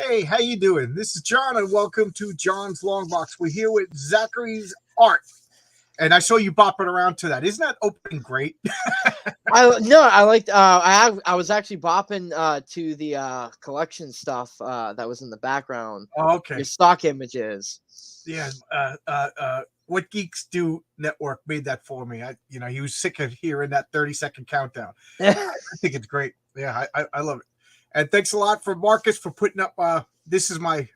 Hey, how you doing? This is John, and welcome to John's Long Box. We're here with Zachary's art, and I saw you bopping around to that. Isn't that opening great? I no, I liked. I was actually bopping to the collection stuff that was in the background. Oh, Your okay. stock images. Yeah. What Geeks Do Network made that for me. He was sick of hearing that 30-second countdown. I think it's great. Yeah, I love it. And thanks a lot for Marcus for putting up. This is my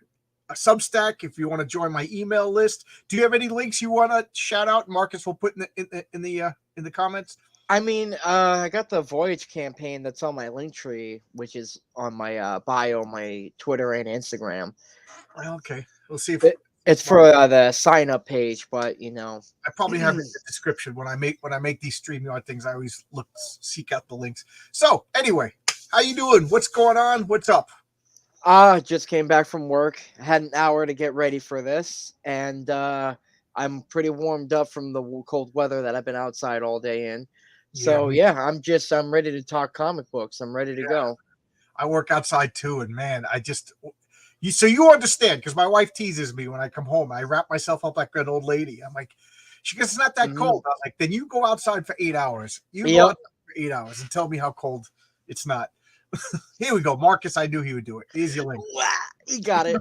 Substack. If you want to join my email list, do you have any links you want to shout out? Marcus will put in the comments. I mean, I got the Voyage campaign that's on my link tree, which is on my bio, my Twitter and Instagram. Well, okay, we'll see if It's for Marcus. the sign up page, but I probably have it in the description when I make these StreamYard things. I always seek out the links. So anyway, how you doing? What's going on? What's up? just came back from work. Had an hour to get ready for this, and I'm pretty warmed up from the cold weather that I've been outside all day in. Yeah, So yeah, I'm ready to talk comic books. I'm ready to yeah. go. I work outside too, and man, you understand because my wife teases me when I come home. I wrap myself up like an old lady. I'm like, she goes, it's not that Hmm. cold. I was like, then you go outside for 8 hours. You go Yep. outside for 8 hours and tell me how cold it's not. Here we go, Marcus. I knew he would do it. Here's your link. Wah, you got it.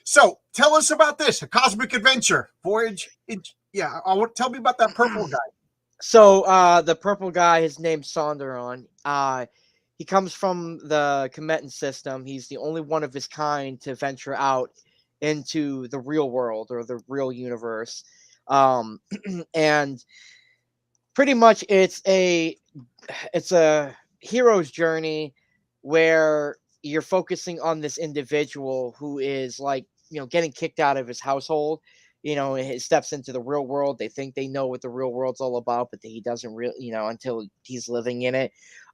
So tell us about this: a cosmic adventure voyage. Yeah, tell me about that purple guy. So the purple guy, his name's Sonderon. He comes from the Cometan system. He's the only one of his kind to venture out into the real world or the real universe. Um, and pretty much it's a hero's journey where you're focusing on this individual who is like getting kicked out of his household. He steps into the real world. They think they know what the real world's all about, but he doesn't really, until he's living in it.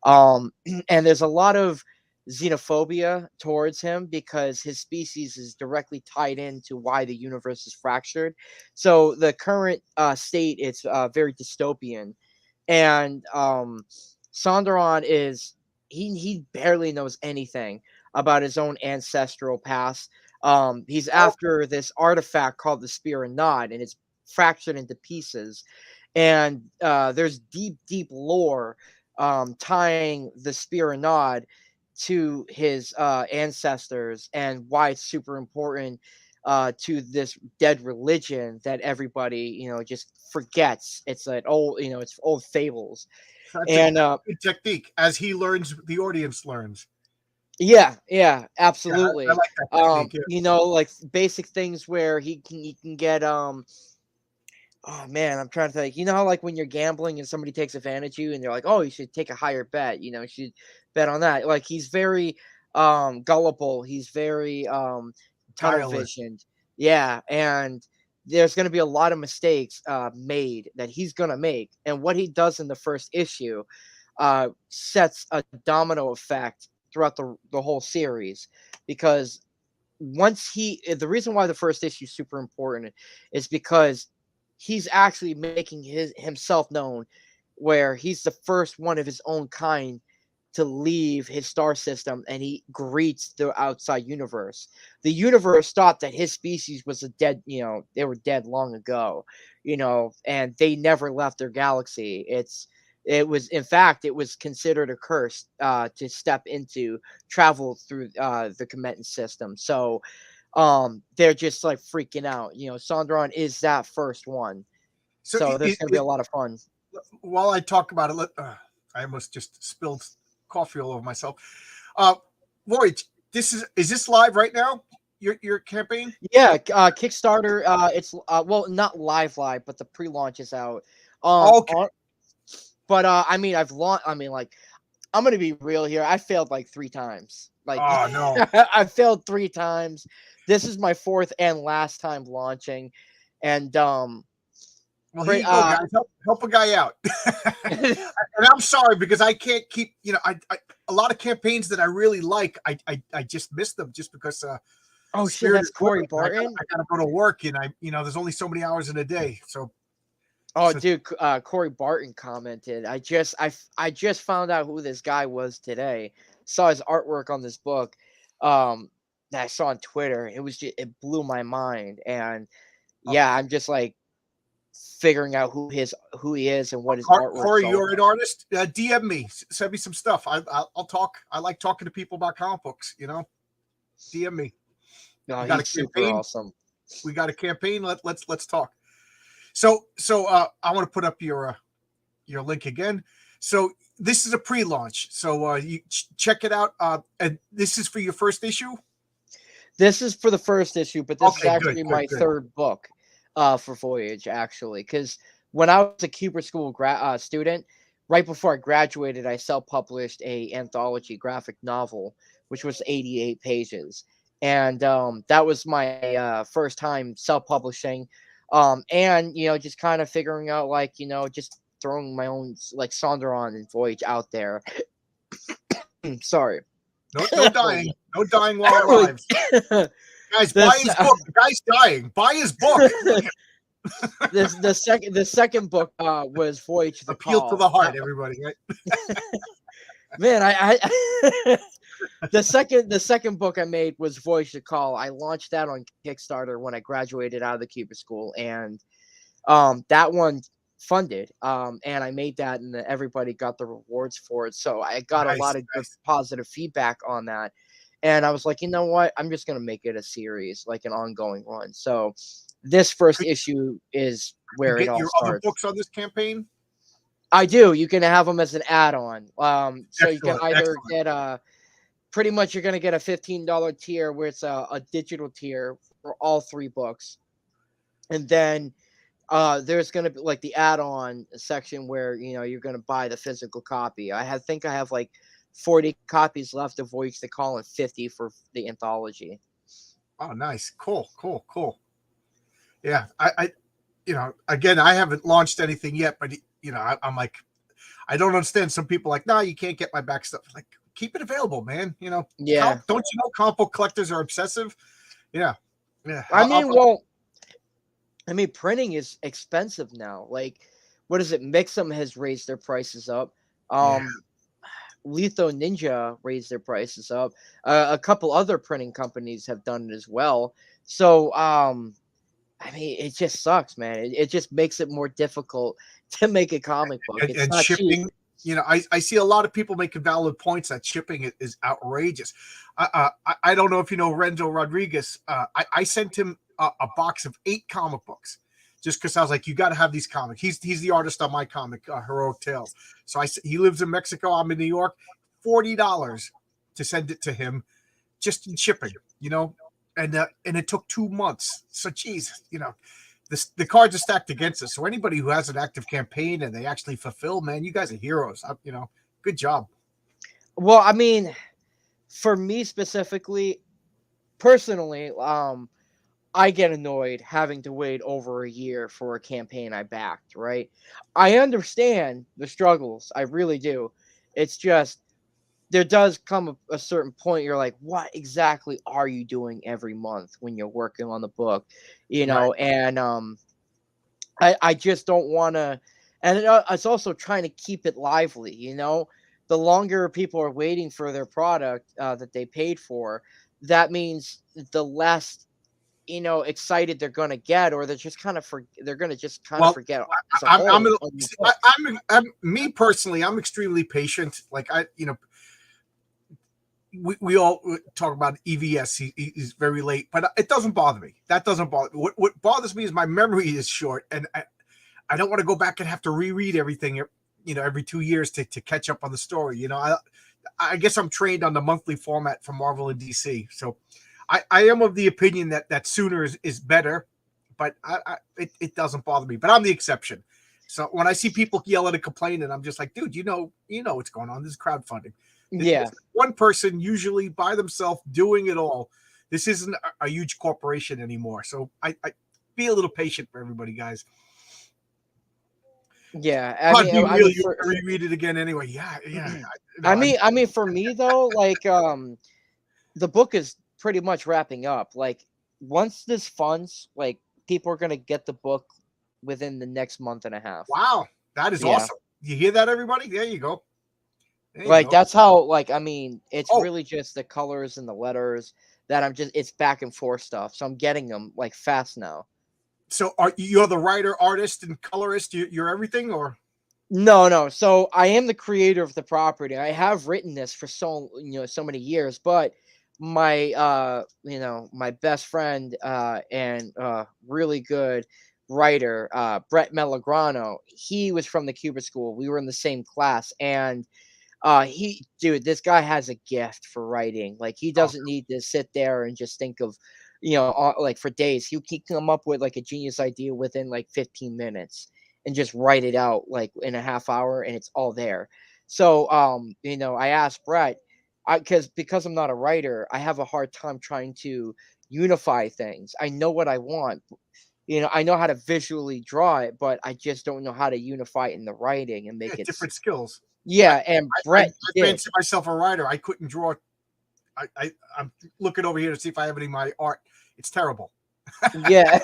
um and there's a lot of xenophobia towards him because his species is directly tied into why the universe is fractured. So the current state, it's very dystopian. And Sonderon is he barely knows anything about his own ancestral past. He's Oh, after this artifact called the Spear and Nod, and it's fractured into pieces. And there's deep, deep lore tying the Spear and Nod to his ancestors and why it's super important to this dead religion that everybody just forgets. It's an old, it's old fables. that's a And good technique. As he learns, the audience learns. yeah, Yeah, I absolutely. like that technique. Yeah. Like basic things where he can get oh man, I'm trying to think. You know how like when you're gambling and somebody takes advantage of you and they're like, "Oh, you should take a higher bet." You should bet on that. Like he's very gullible. He's very tunnel Guileless. visioned. Yeah, and there's going to be a lot of mistakes made that he's going to make. And what he does in the first issue sets a domino effect throughout the whole series, because the reason why the first issue is super important is because he's actually making himself known, where he's the first one of his own kind to leave his star system, and he greets the outside universe. The universe thought that his species was a dead, they were dead long ago, and they never left their galaxy. In fact, it was considered a curse to step into, travel through the Cometan system. So they're just like freaking out. Sondron is that first one. So So there's going to be a lot of fun. while I talk about it, I almost just spilled coffee all over myself. Uh, Voyage, is this live right now? Your campaign? Yeah, Kickstarter. It's well, not live, but the pre-launch is out. Oh, okay. On, but I mean, I've launched. I mean, like, I'm gonna be real here. I failed like 3 times. Like, Oh no. I failed 3 times. This is my fourth and last time launching, and Well, here pre- you go, guys. Help a guy out. And I'm sorry because I can't keep. A lot of campaigns that I really like, I just miss them just because oh shit, Spirit that's is with me. Corey And Barton. I gotta go to work, and there's only so many hours in a day. So, Oh, so dude, Corey Barton commented. I just found out who this guy was today. Saw his artwork on this book. that I saw on Twitter. It blew my mind, and Oh, yeah, I'm just like figuring out who he is and what his artwork's Corey, all you're about. an artist. DM me, send me some stuff. I'll talk. I like talking to people about comic books. DM me. No, You got a he's super campaign? awesome. We got a campaign. Let's talk. So I want to put up your link again. So this is a pre-launch. So you check it out. And this is for your first issue. This is for the first issue, but this is Okay, good, actually good, my good. third book for Voyage, actually. Because when I was a Cooper School student, right before I graduated, I self-published a anthology graphic novel, which was 88 pages. And that was my first time self-publishing. And, just kind of figuring out, like, just throwing my own, like, Sonderon and Voyage out there. Sorry. No dying. No dying while alive. Guys, buy this his book. The guy's dying. Buy his book. Look at the second book was Voyage to the appeal to Call. the heart, everybody. Right? Man, I the second book I made was Voyage to the Call. I launched that on Kickstarter when I graduated out of the Cooper School, and that one funded. And I made that, and everybody got the rewards for it. So I got a lot Nice, of good nice. positive feedback on that. And I was like, you know what? I'm just gonna make it a series, like an ongoing run. So this first Could issue is you where it get all your other starts. books on this campaign? I do. You can have them as an add-on. So you can Excellent, either excellent. get pretty much you're gonna get a $15 tier where it's a digital tier for all three books, and then there's gonna be like the add-on section where you're gonna buy the physical copy. Think I have like 40 copies left of Voyage to Call and 50 for the anthology. Oh, nice. Cool, cool, cool. Yeah, again, I haven't launched anything yet, but I'm like, I don't understand. Some people are like, no, you can't get my back stuff. Like, keep it available, man. Yeah, Don't you know comic book collectors are obsessive? Yeah, yeah. I mean, well, printing is expensive now. Like, what is it? Mixum has raised their prices up. Yeah. Litho Ninja raised their prices up. A couple other printing companies have done it as well. So, it just sucks, man. It just makes it more difficult to make a comic book. It's And not cheap. shipping. I see a lot of people making valid points that shipping is outrageous. I don't know if you know Renzo Rodriguez. I sent him a box of 8 comic books just because I was like, you got to have these comics. He's the artist on my comic, Heroic Tales. So he lives in Mexico. I'm in New York. $40 to send it to him just in shipping. And it took 2 months. So geez, the cards are stacked against us. So anybody who has an active campaign and they actually fulfill, man, you guys are heroes. Good job. Well, for me specifically, personally, I get annoyed having to wait over a year for a campaign I backed, right? I understand the struggles. I really do. It's just there does come a certain point you're like, what exactly are you doing every month when you're working on the book? Right. And I just don't want to, and it's also trying to keep it lively. The longer people are waiting for their product that they paid for, that means the less excited they're gonna get, or they're gonna just kind of Well, forget as a I'm, I'm, whole on the book. me personally, I'm extremely patient. Like we all talk about EVS. He's very late, but it doesn't bother me. That doesn't bother me. What bothers me is my memory is short, and I don't want to go back and have to reread everything, every 2 years to catch up on the story. I guess I'm trained on the monthly format for Marvel and DC. So I am of the opinion that sooner is better, but it doesn't bother me. But I'm the exception. So when I see people yelling and complaining, I'm just like, dude, you know what's going on. This is crowdfunding. Yeah, One person usually by themselves doing it all. This isn't a huge corporation anymore. So I be a little patient for everybody, guys. yeah. God, be real. You reread it again anyway. Yeah, yeah. No, For me though, like the book is pretty much wrapping up. Like once this funds, like people are gonna get the book within the next month and a half. wow, that is Yeah. awesome. You hear that, everybody? There you go. There you Like go. that's how like I mean, it's Oh, really just the colors and the letters that it's back and forth stuff. So I'm getting them like fast now. so you're the writer, artist, and colorist? You're everything, or No, no. So I am the creator of the property. I have written this for so many years, but my my best friend and really good writer, Brett Melograno, he was from the Cuba School. We were in the same class, and dude, this guy has a gift for writing. Like he oh, doesn't need to sit there and just think of, like for days. He come up with like a genius idea within like 15 minutes and just write it out like in a half hour, and it's all there. So, I asked Brett, because I'm not a writer, I have a hard time trying to unify things. I know what I want. I know how to visually draw it, but I just don't know how to unify it in the writing and yeah, make it. different skills. I, Yeah, and Brett I did. fancy myself a writer. I couldn't draw. I'm looking over here to see if I have any of my art. It's terrible. Yeah.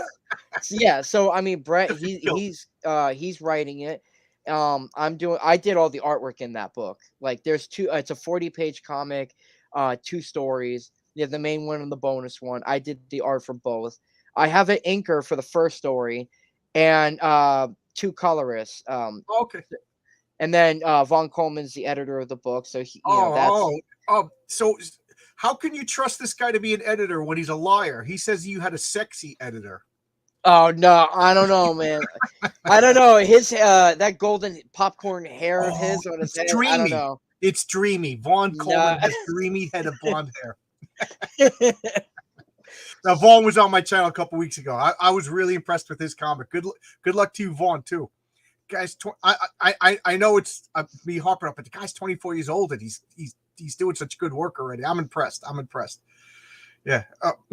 Yeah, so I mean, Brett, Different skills. he's writing it. I did all the artwork in that book. Like there's two it's a 40-page comic, two stories. You have the main one and the bonus one. I did the art for both. I have an inker for the first story and two colorists. Okay. And then Von Coleman's the editor of the book, so Oh, that's. so how can you trust this guy to be an editor when he's a liar? He says you had a sexy editor. Oh no, I don't know, man. I don't know. His that golden popcorn hair of Oh, his on his it's head. I don't dreamy. know. It's dreamy. Vaughn Nah. Coleman has dreamy head of blonde hair. Now, Vaughn was on my channel a couple weeks ago. I was really impressed with his comic. Good luck to you, Vaughn, too. Guys, I know it's me harping up, but the guy's 24 years old and he's doing such good work already. I'm impressed. Yeah,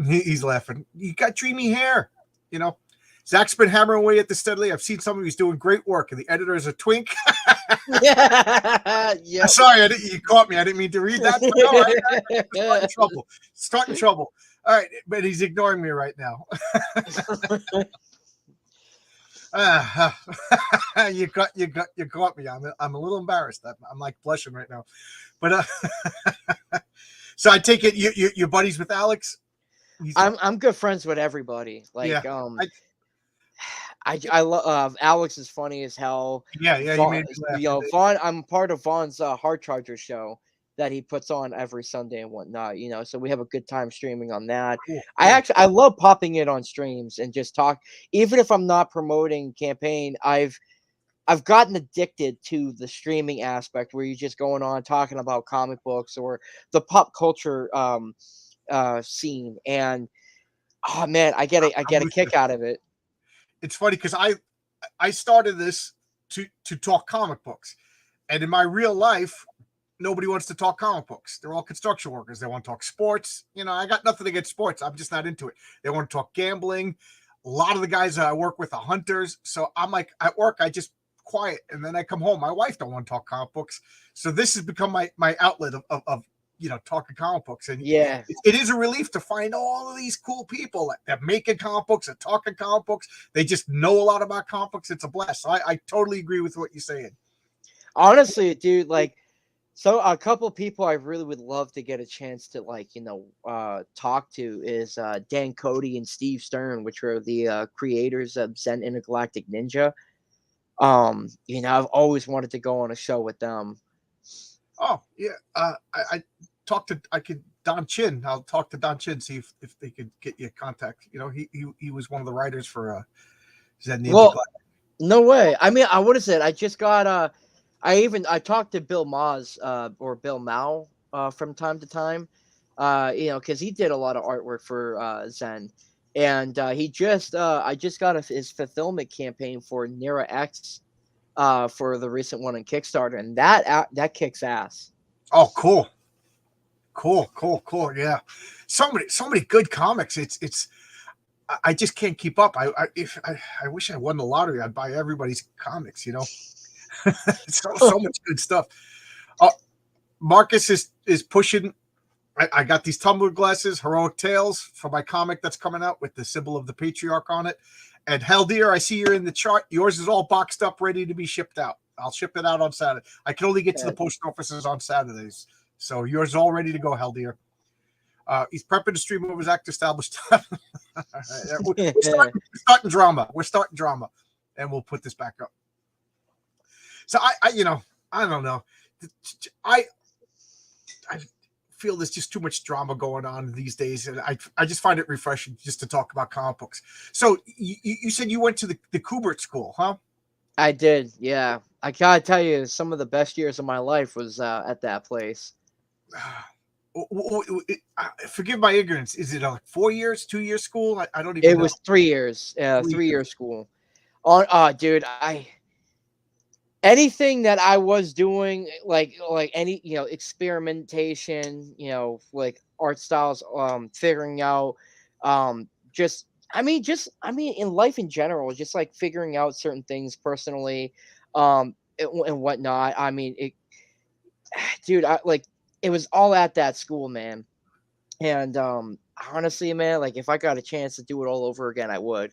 he's laughing. You got dreamy hair, you know. Zach's been hammering away at the steadily. I've seen some of he's doing great work, and the editor is a twink. Yep. Sorry, you caught me. I didn't mean to read that. But no, start in trouble. Start in trouble. All right, but he's ignoring me right now. You caught me. I'm a little embarrassed. I'm like blushing right now. But so I take it you're buddies with Alex. I'm good friends with everybody. Like Yeah. I love Alex is funny as hell. Yeah, you made me laugh. Vaughn. I'm part of Vaughn's Hard Charger show that he puts on every Sunday and whatnot. So we have a good time streaming on that. Cool. I love popping it on streams and just talk. Even if I'm not promoting campaign, I've gotten addicted to the streaming aspect where you're just going on talking about comic books or the pop culture scene, and oh man, I get a kick out of it. It's funny because I started this to talk comic books, and in my real life, nobody wants to talk comic books. They're all construction workers. They want to talk sports. I got nothing against sports. I'm just not into it. They want to talk gambling. A lot of the guys that I work with are hunters. So I'm like, at work, I just quiet. And then I come home. My wife don't want to talk comic books. So this has become my outlet of talking comic books. And Yeah, it is a relief to find all of these cool people that making comic books and talking comic books. They just know a lot about comic books. It's a bless. So I totally agree with what you're saying. honestly, dude, like, so a couple of people I really would love to get a chance to talk to is Dan Cody and Steve Stern, which are the creators of Zen Intergalactic Ninja. I've always wanted to go on a show with them. Oh yeah, I talked to Don Chin. I'll talk to Don Chin, see if they could get you contact. He was one of the writers for Zen Ninja. Well, no way. I mean, what is it? I just got I talked to Bill Maz or Bill Mao from time to time. Because he did a lot of artwork for Zen, and I just got his fulfillment campaign for Nera X for the recent one on Kickstarter, and that kicks ass. Oh, cool. Yeah, so many good comics. I just can't keep up. I wish I won the lottery. I'd buy everybody's comics. So much good stuff. Marcus is pushing. I got these tumbler glasses, Heroic Tales, for my comic that's coming out with the symbol of the patriarch on it. And Hell Deer, I see you're in the chart. Yours is all boxed up, ready to be shipped out. I'll ship it out on Saturday. I can only get to the post offices on Saturdays, so yours is all ready to go, Hell Dear. He's prepping to stream over his act established. We're starting drama. We're starting drama, and we'll put this back up. So I don't know. I feel there's just too much drama going on these days, and I just find it refreshing just to talk about comic books. So you said you went to the Kubert School, huh? I did, yeah. I gotta tell you, some of the best years of my life was at that place. Forgive my ignorance. Is it like 4 years, 2 year school? I don't even know. It was 3 years, 3-year school. Dude, anything that I was doing, like any, experimentation, like art styles, figuring out, just in life in general, just like figuring out certain things personally, and whatnot. I mean, dude, it was all at that school, man. And honestly, man, like if I got a chance to do it all over again, I would.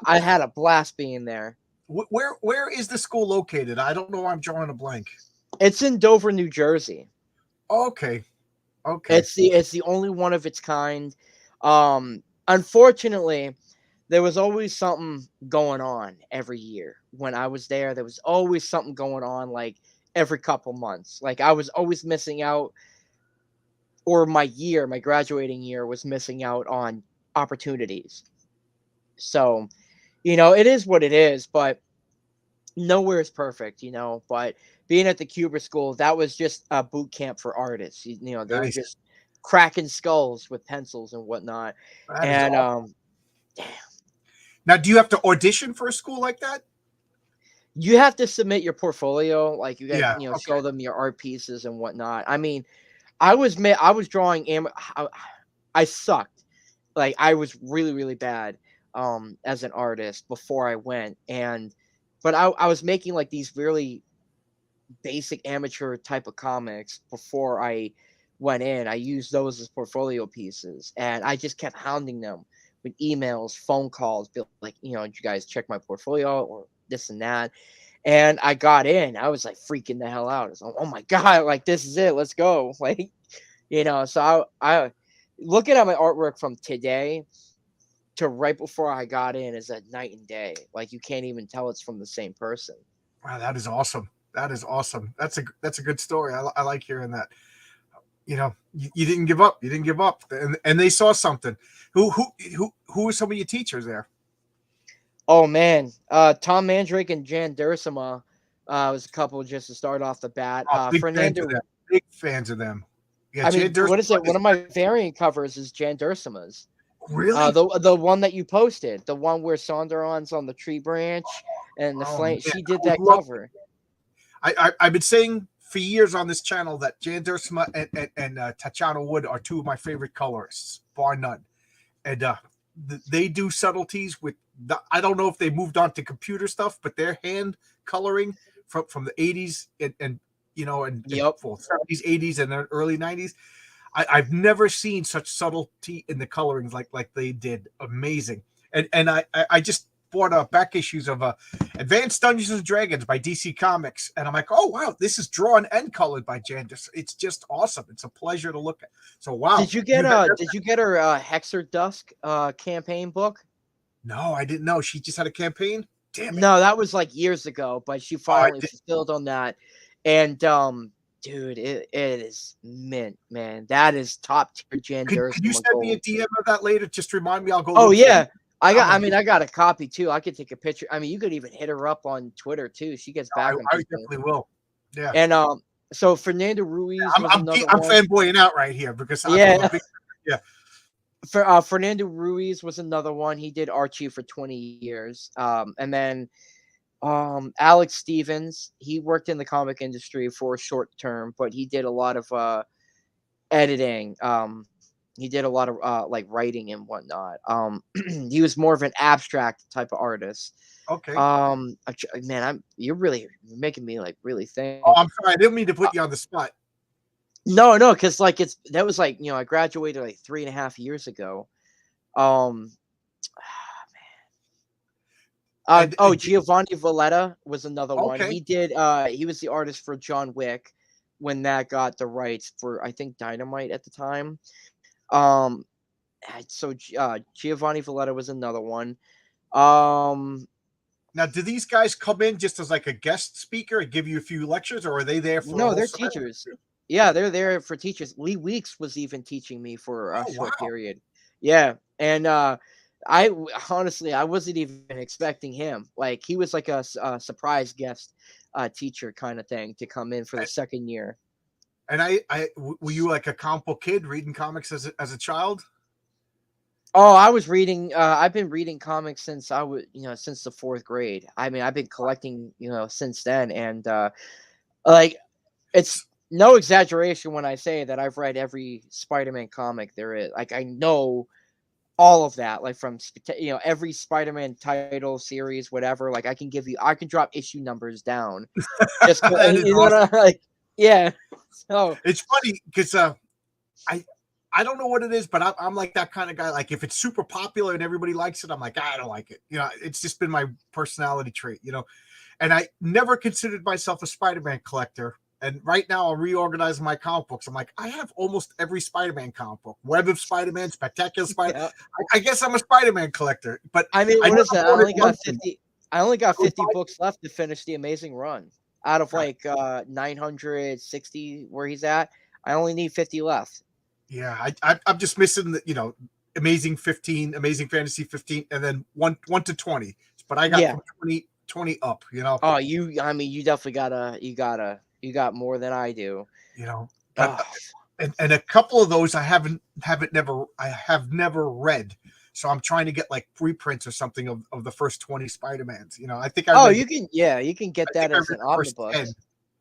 I had a blast being there. Where is the school located? I don't know why I'm drawing a blank. It's in Dover, New Jersey. Okay. It's the only one of its kind. Unfortunately, there was always something going on every year. When I was there was always something going on, like every couple months. Like I was always missing out, or my graduating year was missing out on opportunities. So, it is what it is, but nowhere is perfect, but being at the Kubert School, that was just a boot camp for artists. They were just cracking skulls with pencils and whatnot. And awesome. Now, do you have to audition for a school like that? You have to submit your portfolio, like you got, show them your art pieces and whatnot. I mean, I was drawing I sucked. Like I was really, really bad as an artist before I went, but I was making like these really basic amateur type of comics before I went in. I used those as portfolio pieces, and I just kept hounding them with emails, phone calls, like, did you guys check my portfolio or this and that? And I got in. I was like freaking the hell out. I was like, oh my God, like this is it. Let's go. Like, so I looking at my artwork from today to right before I got in is a night and day. Like you can't even tell it's from the same person. Wow, that is awesome. That is awesome. That's a good story. I like hearing that. You didn't give up. You didn't give up, and they saw something. Who were some of your teachers there? Oh man, Tom Mandrake and Jan Dursema was a couple just to start off the bat. Fernando, big fans of them. Yeah, what is it? One of my variant covers is Jan Dursema's. Really? The one that you posted, the one where Sonderon's on the tree branch and the flame. She did that cover. I've been saying for years on this channel that Jan Dursema and Tatiana Wood are two of my favorite colorists, bar none. And they do subtleties with. I don't know if they moved on to computer stuff, but their hand coloring from the 80s and 70s, 80s, and the early 90s. I've never seen such subtlety in the colorings like they did. Amazing. And I just bought back issues of Advanced Dungeons and Dragons by DC Comics, and I'm like, oh wow, this is drawn and colored by Jandis. It's just awesome. It's a pleasure to look at. So wow. Did you get her Hexer Dusk campaign book? No, I didn't know. She just had a campaign. Damn it. No, that was like years ago, but she finally fulfilled on that. And dude, it is mint, man. That is top tier Jan Dursema. Could you send me a DM of that later? Just remind me. I'll go. Oh yeah, I got a copy too. I could take a picture. I mean, you could even hit her up on Twitter too. She gets back. I definitely will. Yeah. And so Fernando Ruiz. I'm fanboying out right here because Fernando Ruiz was another one. He did Archie for 20 years. And then Alex Stevens, he worked in the comic industry for a short term, but he did a lot of editing. He did a lot of like writing and whatnot. He was more of an abstract type of artist. Okay. Man, you're making me like really think. Oh, I'm sorry. I didn't mean to put you on the spot. No, because like that was like, I graduated like 3.5 years ago. Man. Giovanni Valletta was another one. okay. He did. He was the artist for John Wick when that got the rights for, I think, Dynamite at the time. Um, Giovanni Valletta was another one. Um, Now, do these guys come in just as like a guest speaker and give you a few lectures, or are they there for a no, whole they're semester? teachers. Yeah, they're there for teachers. Lee Weeks was even teaching me for a Oh, short wow. period. Yeah, and honestly, I wasn't even expecting him. Like he was like a surprise guest teacher kind of thing to come in for the second year. And were you like a comic book kid reading comics as a child? Oh, I was reading. I've been reading comics since I was, since the fourth grade. I mean, I've been collecting, since then, and like it's no exaggeration when I say that I've read every Spider-Man comic there is. Like I know all of that, like from every Spider-Man title series, whatever. Like I can drop issue numbers down. Just That is awesome. like yeah. So It's funny because I I don't know what it is, but I'm like that kind of guy. Like if it's super popular and everybody likes it, I'm like, I don't like it. It's just been my personality trait. And I never considered myself a Spider-Man collector. And right now, I'm reorganizing my comic books. I'm like, I have almost every Spider-Man comic book. Web of Spider-Man, Spectacular Spider. yeah. I guess I'm a Spider-Man collector, but I mean, I what never is that? bought it monthly. I only got I would 50 books left to finish the Amazing Run. Out of buy- like 960 where he's at, I only need 50 left. Yeah, I'm just missing Amazing 15, Amazing Fantasy 15, and then one to 20. But I got Yeah. from 20 up. Oh, I mean, you definitely you got more than I do. But Oh, and a couple of those I have never read. So I'm trying to get like reprints or something of the first 20 Spider-Mans. I think I oh, read you can get I think that I as read an the first 10, omnibus.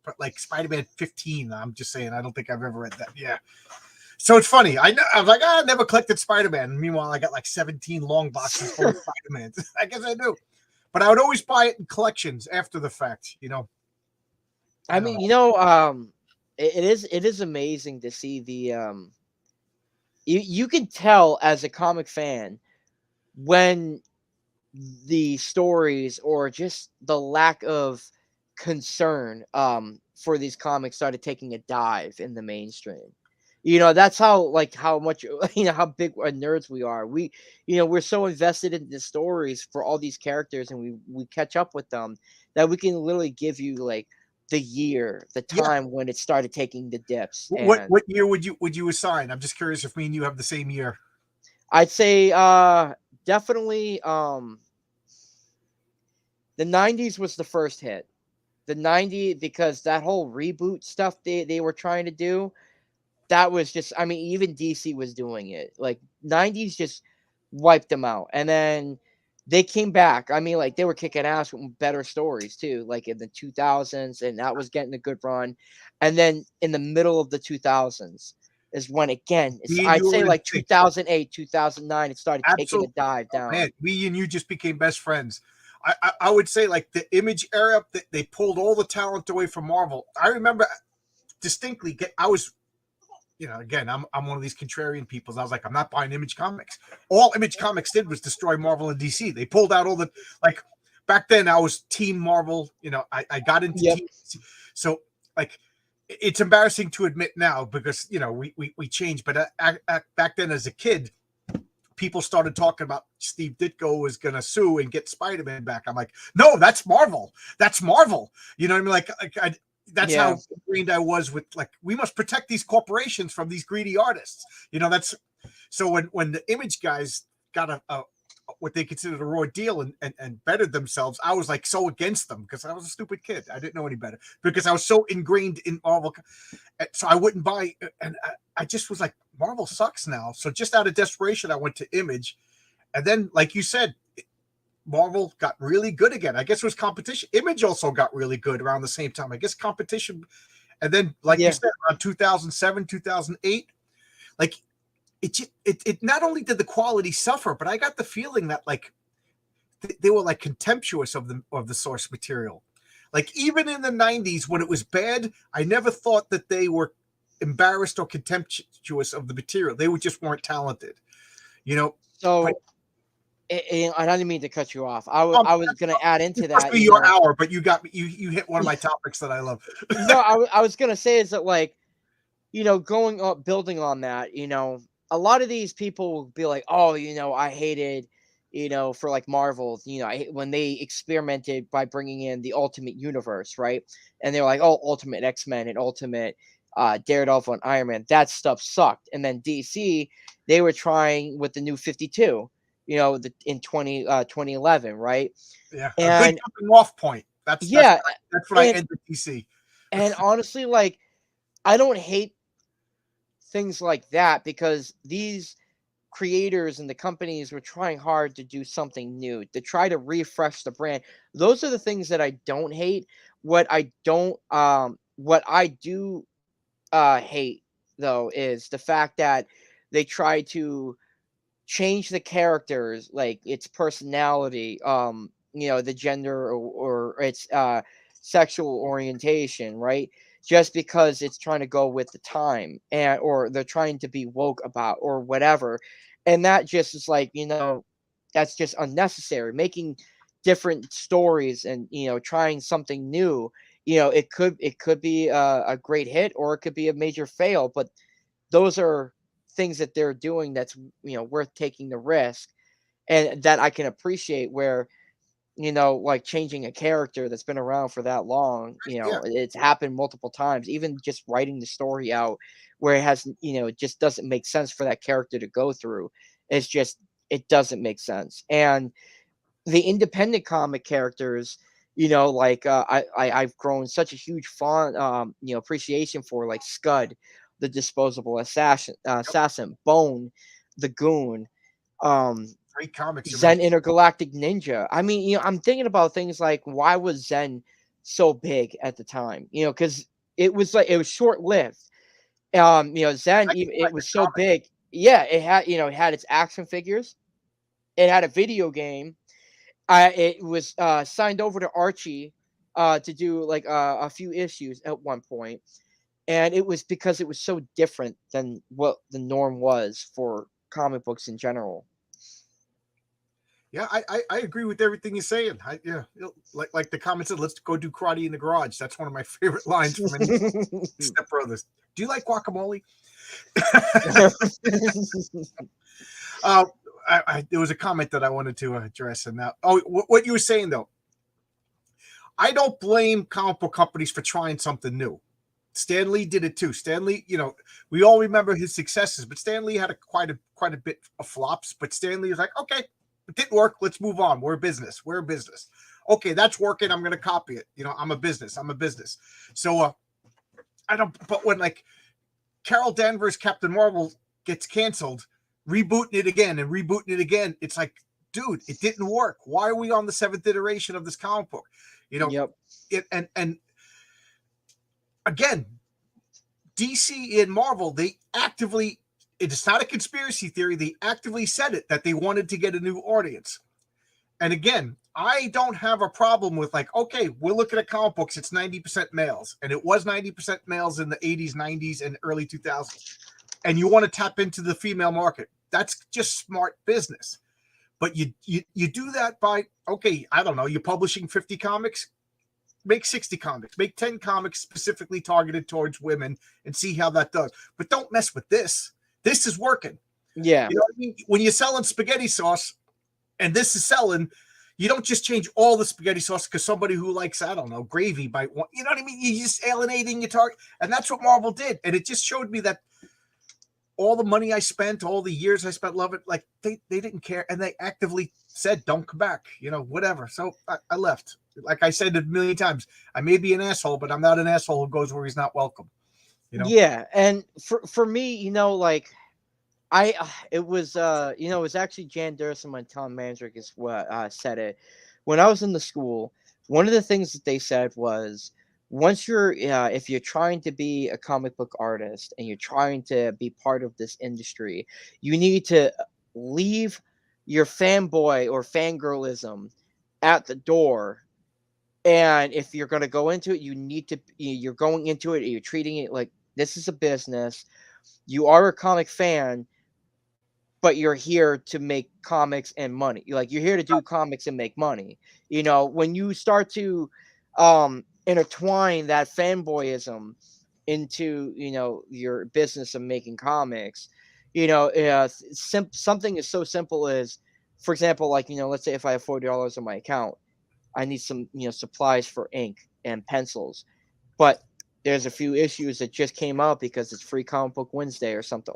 but like Spider-Man 15, I'm just saying I don't think I've ever read that. Yeah. So it's funny. I was like, I never collected Spider-Man. Meanwhile, I got like 17 long boxes full of Spider-Mans. I guess I do. But I would always buy it in collections after the fact. I I don't mean, know. it is amazing to see the you can tell as a comic fan when the stories or just the lack of concern for these comics started taking a dive in the mainstream. That's how much how big nerds we are. We're so invested in the stories for all these characters, and we catch up with them that we can literally give you like the Yeah. time when it started taking the dips. What And what year would you assign? I'm just curious if me and you have the same year. I'd say definitely the 90s was the first hit. The 90s, because that whole reboot stuff they were trying to do, that was just, I mean, even DC was doing it. Like 90s just wiped them out. And then they came back. I mean, like they were kicking ass with better stories too, like in the 2000s, and that was getting a good run. And then in the middle of the 2000s is when again, Me and I'd you say were in like sync. 2008, 2009, it started taking a Absolutely. dive Oh, man, down. me and you just became best friends. I would say like the Image era, they pulled all the talent away from Marvel. I remember distinctly. I was, again, I'm one of these contrarian people. I was like, I'm not buying Image Comics. All Image Comics did was destroy Marvel and DC. They pulled out all the like. Back then, I was Team Marvel. I got into Yep. Team DC. So like, it's embarrassing to admit now because we changed. But back then, as a kid, people started talking about Steve Ditko was going to sue and get Spider-Man back. I'm like, no, that's Marvel. That's Marvel. You know what I mean? That's Yeah. how ingrained I was with like, we must protect these corporations from these greedy artists. That's so when the Image guys got a what they considered a raw deal and bettered themselves, I was like so against them because I was a stupid kid. I didn't know any better because I was so ingrained in Marvel. So I wouldn't buy, and I just was like, Marvel sucks now. So just out of desperation, I went to Image, and then, like you said, Marvel got really good again. I guess it was competition. Image also got really good around the same time. I guess competition, and then, like you Yeah. said, around 2007, 2008, like it not only did the quality suffer, but I got the feeling that like they were like contemptuous of the source material. Like even in the 90s when it was bad, I never thought that they were embarrassed or contemptuous of the material. They just weren't talented, you know. But So I didn't mean to cut you off. I was going to add into This must that, be your hour, but you got me. You hit one of my topics that I love. no, I was going to say is that, like, going up, building on that, a lot of these people will be like, oh, I hated, for like Marvel, when they experimented by bringing in the Ultimate Universe, right? And they're like, oh, Ultimate X-Men and Ultimate Daredevil and Iron Man, that stuff sucked. And then DC, they were trying with the New 52, in 2011, right? Yeah, a good And jumping off point. yeah, That's what I and end with DC. and honestly, like, I don't hate things like that because these creators and the companies were trying hard to do something new, to try to refresh the brand. Those are the things that I don't hate. What I do hate, though, is the fact that they try to change the characters, like its personality, the gender, or its sexual orientation, right? Just because it's trying to go with the time, and or they're trying to be woke about, or whatever. And that just is like, that's just unnecessary. Making different stories and, trying something new, it could be a great hit, or it could be a major fail, but those are things that they're doing that's, worth taking the risk, and that I can appreciate. Where, like, changing a character that's been around for that long, Yeah, it's happened multiple times. Even just writing the story out where it just doesn't make sense for that character to go through. It's just, it doesn't make sense. And the independent comic characters, like, I've grown such a huge appreciation for, like, Scud, the disposable assassin, Bone, the Goon, um, great comics you Zen mentioned. Intergalactic Ninja. I mean, I'm thinking about things like, why was Zen so big at the time? Because it was short lived. Zen, it was so Comic. big. Yeah, it had its action figures. It had a video game. It was signed over to Archie to do, like, a few issues at one point, and it was because it was so different than what the norm was for comic books in general. Yeah, I agree with everything you're saying. Like the comment said, let's go do karate in the garage. That's one of my favorite lines from any Step Brothers. Do you like guacamole? uh, there was a comment that I wanted to address, and now, what you were saying though, I don't blame comic book companies for trying something new. Stan Lee did it too. Stan Lee, we all remember his successes, but Stan Lee had quite a bit of flops. But Stan Lee was like, okay, it didn't work. Let's move on. We're a business. We're a business. Okay, that's working. I'm going to copy it. I'm a business. I'm a business. So I don't. But when, like, Carol Danvers Captain Marvel gets canceled, rebooting it again and rebooting it again, it's like, dude, it didn't work. Why are we on the seventh iteration of this comic book? Yep. And again, DC and Marvel, they actively, it's not a conspiracy theory, they actively said it, that they wanted to get a new audience. And again, I don't have a problem with, like, okay, we're looking at comic books, it's 90% males, and it was 90% males in the 80s, 90s, and early 2000s. And you want to tap into the female market. That's just smart business. But you do that by, okay, I don't know, you're publishing 50 comics, make 60 comics, make 10 comics specifically targeted towards women, and see how that does. But don't mess with this. This is working. Yeah. You know what I mean? When you're selling spaghetti sauce and this is selling, you don't just change all the spaghetti sauce because somebody who likes, I don't know, gravy might want, you know what I mean? You're just alienating your target. And that's what Marvel did. And it just showed me that all the money I spent, all the years I spent loving it, like, they didn't care. And they actively said, don't come back, whatever. So I left. Like I said a million times, I may be an asshole, but I'm not an asshole who goes where he's not welcome. Yeah, and for me, like, it was actually Jan Durson and Tom Mandrick is what said it. When I was in the school, one of the things that they said was, once if you're trying to be a comic book artist and you're trying to be part of this industry, you need to leave your fanboy or fangirlism at the door. And if you're going to go into it, you're going into it, you're treating it like this is a business. You are a comic fan. but you're here to make comics and money. Like you're here to do comics and make money. When you start to intertwine that fanboyism into your business of making comics, something is so simple as, for example, like let's say if I have $40 in my account, I need some supplies for ink and pencils, but there's a few issues that just came out because it's Free Comic Book Wednesday or something.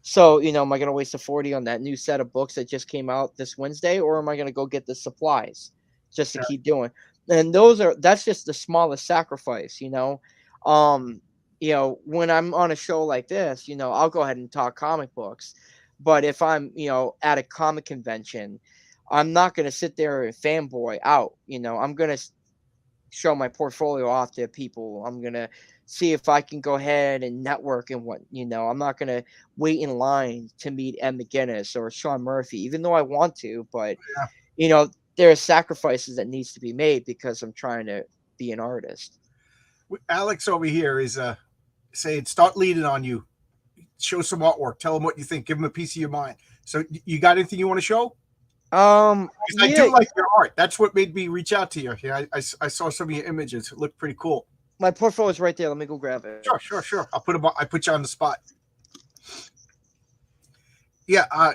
So am I going to waste the 40 on that new set of books that just came out this Wednesday, or am I going to go get the supplies just to keep doing? And that's just the smallest sacrifice. When I'm on a show like this, I'll go ahead and talk comic books. But if I'm, at a comic convention, I'm not going to sit there and fanboy out. I'm going to show my portfolio off to people. I'm going to see if I can go ahead and network and I'm not going to wait in line to meet Ed McGuinness or Sean Murphy, even though I want to, but there are sacrifices that needs to be made because I'm trying to be an artist. Alex over here is saying, start leading on you. Show some artwork. Tell them what you think. Give them a piece of your mind. So you got anything you want to show? I do like your art. That's what made me reach out to you. Yeah, I saw some of your images. It looked pretty cool. My portfolio is right there. Let me go grab it. Sure. I put you on the spot. Yeah,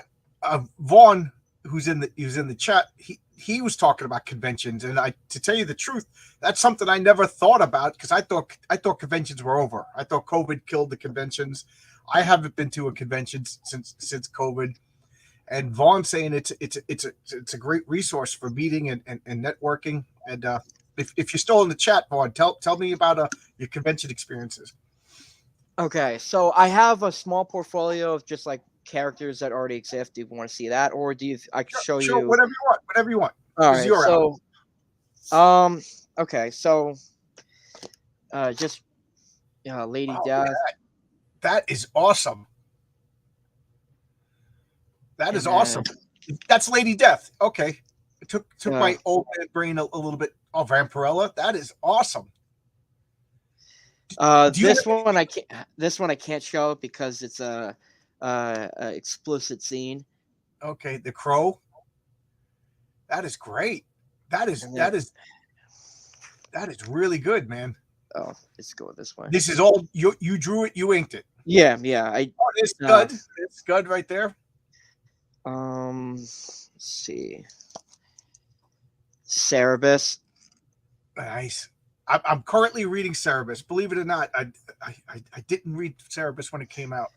Vaughn, who's in the chat, he was talking about conventions, and to tell you the truth, that's something I never thought about because I thought conventions were over. I thought COVID killed the conventions. I haven't been to a convention since COVID. And Vaughn saying it's a great resource for meeting and networking. And if you're still in the chat, Vaughn, tell me about your convention experiences. Okay, so I have a small portfolio of just like characters that already exist. Do you want to see that, or I can show you whatever you want? Whatever you want. All right. So, okay, so just Lady Death. That is awesome. That is awesome. That's Lady Death. Okay. It took my old man brain a little bit. Oh, Vampirella. That is awesome. This one I can't show because it's a explicit scene. Okay, The Crow. That is great. That is really good, man. Oh, let's go this way. This is all you drew it, you inked it. Yeah. It's good. It's good right there. Let's see. Cerebus. Nice. I'm currently reading Cerebus. Believe it or not, I didn't read Cerebus when it came out.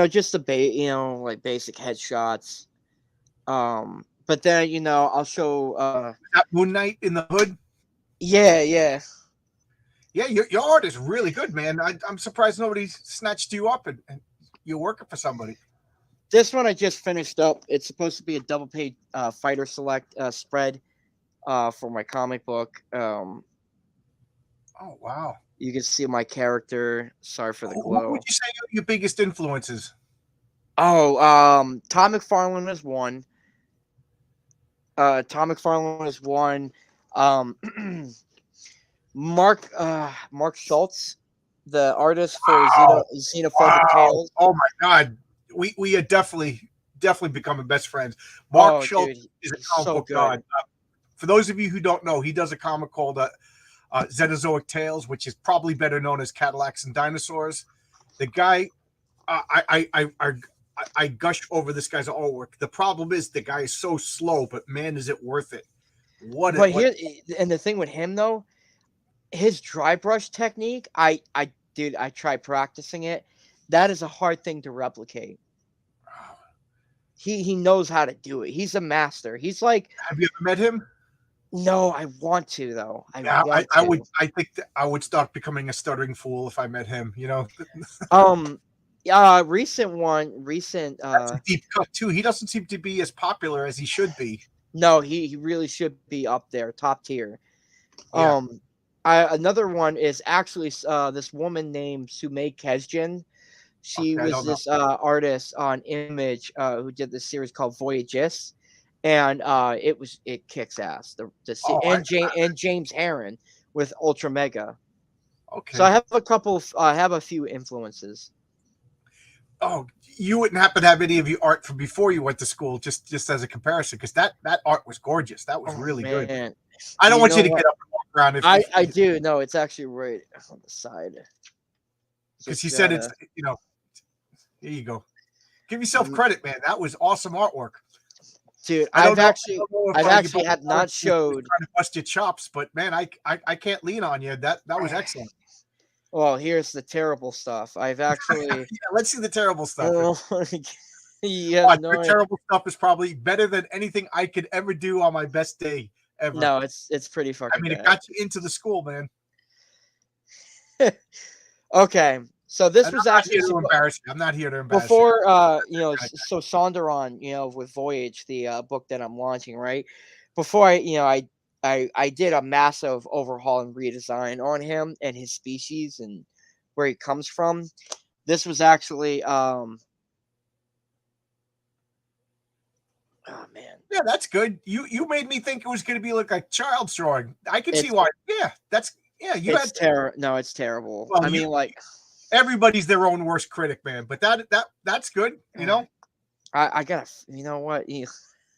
Just the like basic headshots. But then I'll show that Moon Knight in the hood. Yeah. Yeah, your art is really good, man. I'm surprised nobody snatched you up and you're working for somebody. This one I just finished up. It's supposed to be a double page fighter select spread for my comic book. Oh wow! You can see my character. Sorry for the glow. What would you say are your biggest influences? Oh, Tom McFarlane is one. Mark Schultz, the artist for Xenophobic Tales. Oh my God, we are definitely becoming best friends. Mark Schultz is a comic book god. For those of you who don't know, he does a comic called Xenozoic Tales, which is probably better known as Cadillacs and Dinosaurs. The guy, I gush over this guy's artwork. The problem is the guy is so slow, but man, is it worth it? And the thing with him though, his dry brush technique, I tried practicing it. That is a hard thing to replicate. He knows how to do it. He's a master. He's like. Have you ever met him? No, I want to though. I would. I think I would start becoming a stuttering fool if I met him. Recent. That's a deep cut too. He doesn't seem to be as popular as he should be. No, he really should be up there, top tier. Yeah. Another one is actually this woman named Sumei Kesjin. She was this artist on Image who did this series called Voyages. And it kicks ass. And James Herron with Ultra Mega. Okay. So I have a few influences. Oh, you wouldn't happen to have any of your art from before you went to school, just as a comparison, because that art was gorgeous. That was Oh really good. man, I don't you want you know to what? get up and walk around I if do. No, it's actually right on the side. because you Just said it's, gotta. here you go. Give yourself credit, man. That was awesome artwork. Dude, I don't know. I I've don't know if your actually brother had not Alex was showed. trying to bust your chops, but man, I can't lean on you. That was excellent. Well, here's the terrible stuff. I've actually. Yeah, let's see the terrible stuff. Oh, you have Watch, no. your terrible stuff is probably better than anything I could ever do on my best day ever. No, it's pretty I fucking mean, it bad. got you into the school, man. Okay, so this And was I'm not actually here to embarrass you. I'm not here to embarrass you. before so Sonderon, with Voyage, the book that I'm launching, right? Before I did a massive overhaul and redesign on him and his species and where he comes from. This was actually oh man. Yeah, that's good. You made me think it was going to be like a child's drawing. I can see It's why. Yeah, that's yeah. You had no, it's terrible. well, I you mean, like everybody's their own worst critic, man. But that's good, you know. I gotta, you know what?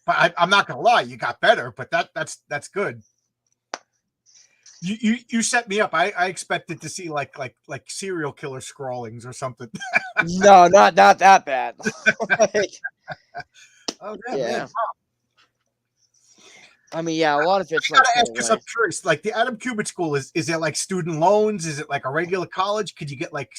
But I'm not gonna lie, you got better. But that's good. You set me up. I expected to see like serial killer scrawlings or something. No, not that bad. Like, Oh yeah, man. yeah. I mean, yeah, a lot of it's I like gotta put ask you away. something curious. Like the Adam Kubert School is it like student loans? Is it like a regular college? Could you get like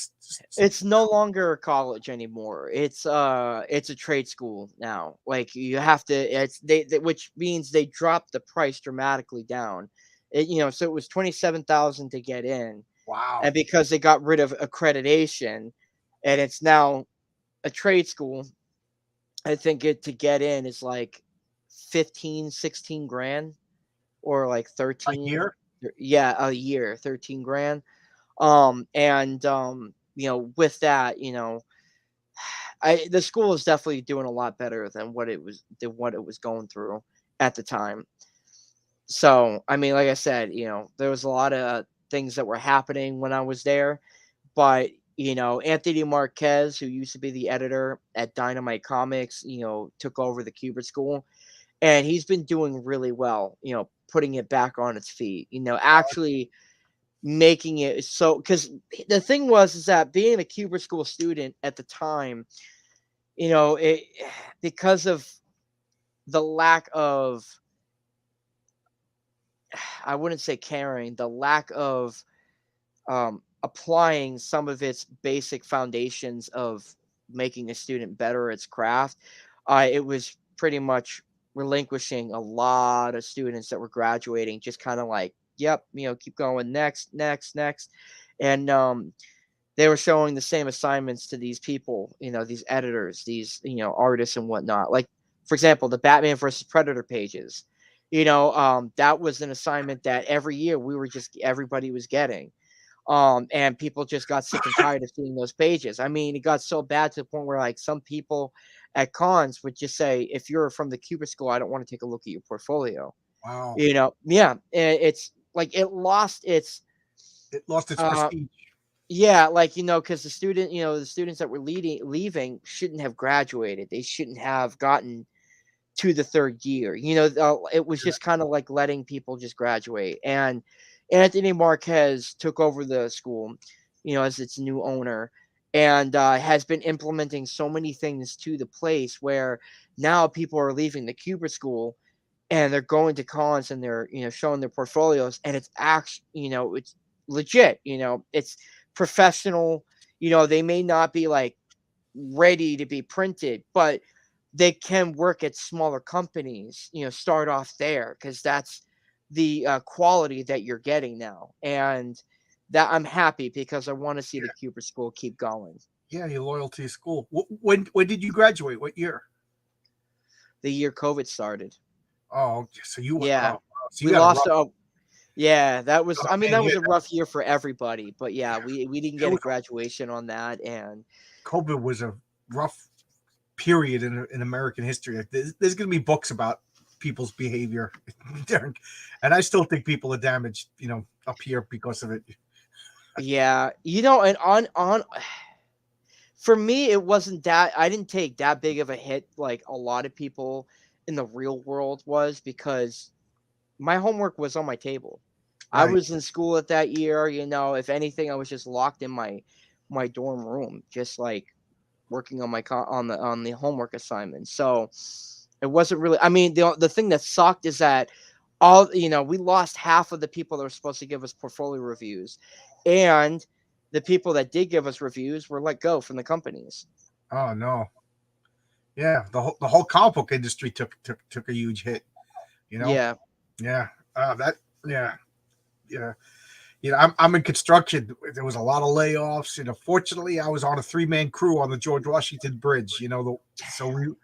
It's no longer a college anymore. It's a trade school now. Like you have to it's they which means they dropped the price dramatically down. So it was 27,000 to get in. wow? And because they got rid of accreditation and it's now a trade school, I think it to get in is like 15, 16 grand or like A 13, year? yeah, a year, 13 grand. And with that, the school is definitely doing a lot better than what it was going through at the time. So, I mean, like I said, there was a lot of things that were happening when I was there, but Anthony Marquez, who used to be the editor at Dynamite Comics, took over the Kubert School, and he's been doing really well, putting it back on its feet, actually making it so because the thing was is that being a Kubert School student at the time, it because of the lack of I wouldn't say caring, the lack of applying some of its basic foundations of making a student better at its craft, it was pretty much relinquishing a lot of students that were graduating, just kind of like, yep, keep going, next, next, next. And they were showing the same assignments to these people, these editors, these, artists and whatnot. Like, for example, the Batman versus Predator pages. That was an assignment that every year everybody was getting. And people just got sick and tired of seeing those pages. I mean, it got so bad to the point where like some people at cons would just say, if you're from the Cuba School, I don't want to take a look at your portfolio. Wow. Yeah, it's like it lost its It lost its uh prestige. yeah, like because the students that were leaving shouldn't have graduated. They shouldn't have gotten to the third year. It was just kind of like letting people just graduate. And Anthony Marquez took over the school, as its new owner, and has been implementing so many things to the place where now people are leaving the Cuba school and they're going to cons and they're showing their portfolios, and it's actually it's legit. It's professional. They may not be like ready to be printed, but they can work at smaller companies, start off there because that's the quality that you're getting now. And that I'm happy because I want to see the Cooper School keep going. Yeah, your loyalty to school. When did you graduate? What year? The year COVID started. Oh, okay. So you went. Yeah. Oh, so We you had a lost rough. yeah, that was Oh, I mean man, that yeah, was a rough year for everybody, but yeah, we didn't it get a was. graduation on that. And COVID was a rough period in American history. There's going to be books about people's behavior during, and I still think people are damaged, up here because of it. yeah, and on for me, it wasn't that I didn't take that big of a hit like a lot of people in the real world was because my homework was on my table. I Right. was in school at that year, if anything, I was just locked in my dorm room, just like working on on the homework assignment. So it wasn't really. I mean, the thing that sucked is that we lost half of the people that were supposed to give us portfolio reviews, and the people that did give us reviews were let go from the companies. Oh no. Yeah, the whole comic book industry took a huge hit. You know. Yeah. Yeah. That. Yeah. Yeah. I'm in construction. There was a lot of layoffs. Fortunately, I was on a 3-man crew on the George Washington Bridge. So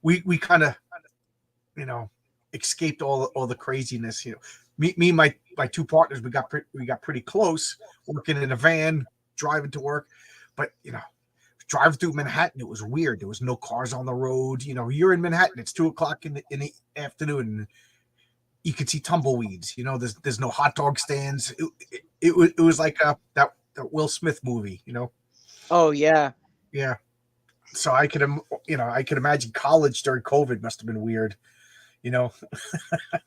we kind of you know escaped all the craziness. Me and my two partners, we got pretty close, working in a van, driving to work, but driving through Manhattan, it was weird. There was no cars on the road. You're in Manhattan. It's 2 o'clock in the afternoon. And you could see tumbleweeds. There's no hot dog stands. It was like that Will Smith movie. Oh yeah. Yeah. So I could imagine college during COVID must have been weird. You know,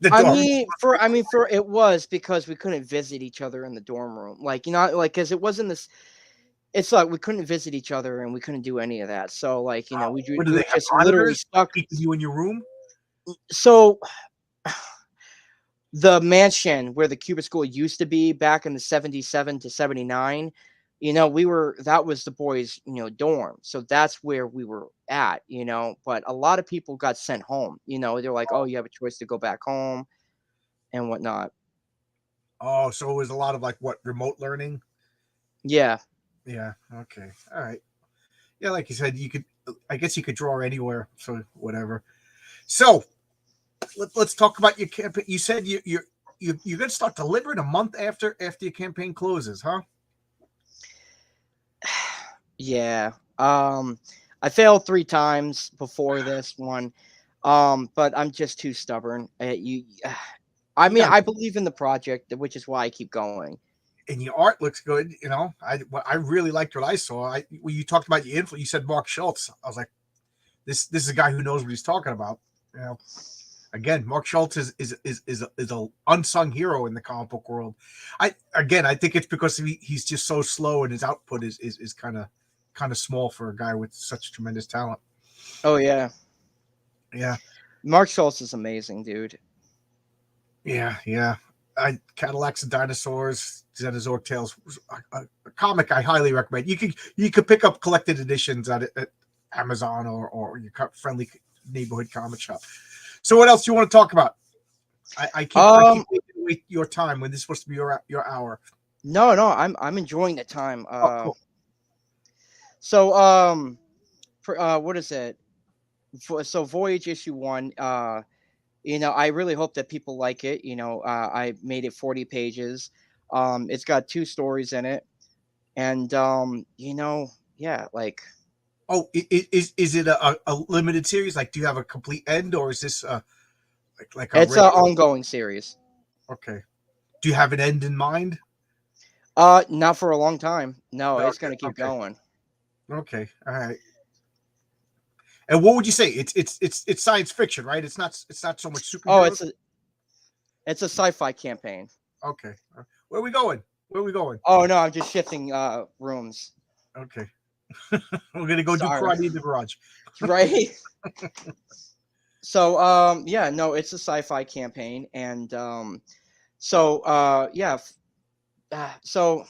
the dorm. For it was because we couldn't visit each other in the dorm room, like because it wasn't this. It's like we couldn't visit each other and we couldn't do any of that. So What do we they were have just literally monitors stuck. keeping you in your room? So the mansion where the Cuba school used to be back in the 77 to 79, that was the boys, dorm. So that's where we were at, but a lot of people got sent home, they're like, oh, you have a choice to go back home and whatnot. Oh, so it was a lot of like what remote learning. Yeah. Yeah. Okay. All right. Yeah, like you said, you could. I guess you could draw anywhere. So whatever. So let's talk about your campaign. You said you're going to start delivering a month after your campaign closes, huh? Yeah. I failed 3 times before this one. But I'm just too stubborn. I You mean, got I believe in the project, which is why I keep going. and your art looks good. I really liked what I saw. When you talked about your influence, you said Mark Schultz. I was like, this is a guy who knows what he's talking about. You know, Again, Mark Schultz is a unsung hero in the comic book world. I think it's because he's just so slow and his output is kind of small for a guy with such tremendous talent. Oh yeah. Yeah, Mark Schultz is amazing, dude. yeah. Cadillacs and Dinosaurs, Xenozord Tales, a comic I highly recommend. You could pick up collected editions at Amazon or your friendly neighborhood comic shop. So, what else do you want to talk about? I keep taking away your time when this is supposed to be your hour. No, I'm enjoying the time. Oh, cool. So what is it? So Voyage issue 1. I really hope that people like it. I made it 40 pages. It's got 2 stories in it, and yeah, like Oh, is it a limited series? Like, do you have a complete end, or is this like a it's an regular? ongoing series. Okay. Do you have an end in mind? Not for a long time. No, No, it's gonna keep okay. going. Okay. All right. And what would you say? It's science fiction, right? It's not so much Oh, superheroes. it's a sci-fi campaign. Okay. Where are we going? Where are we going? Oh no, I'm just shifting rooms. Okay. We're gonna go do Sorry. karate in the garage. Right. So yeah, no, it's a sci-fi campaign, and so yeah, so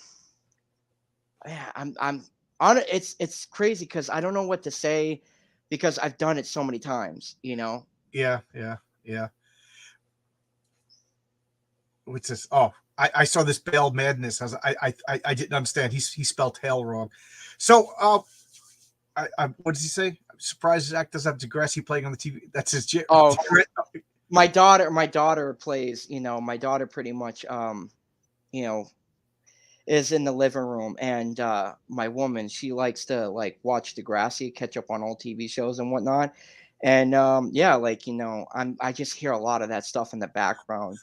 yeah, I'm on it. It's crazy because I don't know what to say because I've done it so many times. Yeah. What's this? Oh, I saw this Bale Madness. I didn't understand. He spelled hell wrong. So what does he say? I'm surprised Zach doesn't have Degrassi playing on the TV. That's his. Oh, my daughter plays. My daughter pretty much you know is in the living room, and my woman, she likes to like watch Degrassi, catch up on old TV shows and whatnot. And yeah, I just hear a lot of that stuff in the background.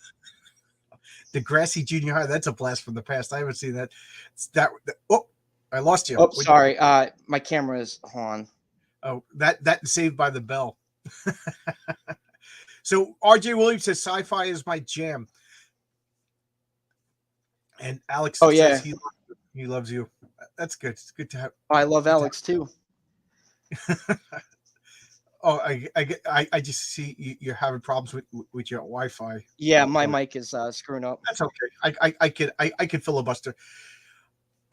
Degrassi Junior High. That's a blast from the past. I haven't seen that. Oh. I lost you. Oh, sorry. My camera is on. Oh, that Saved by the Bell. So RJ Williams says sci-fi is my jam, and Alex Oh says yeah, he loves you. That's good. It's good to have. I love Good to Alex too. have. Oh, I just see you're having problems with your Wi-Fi. Yeah, my Or mic is screwing up. that's okay. I can filibuster.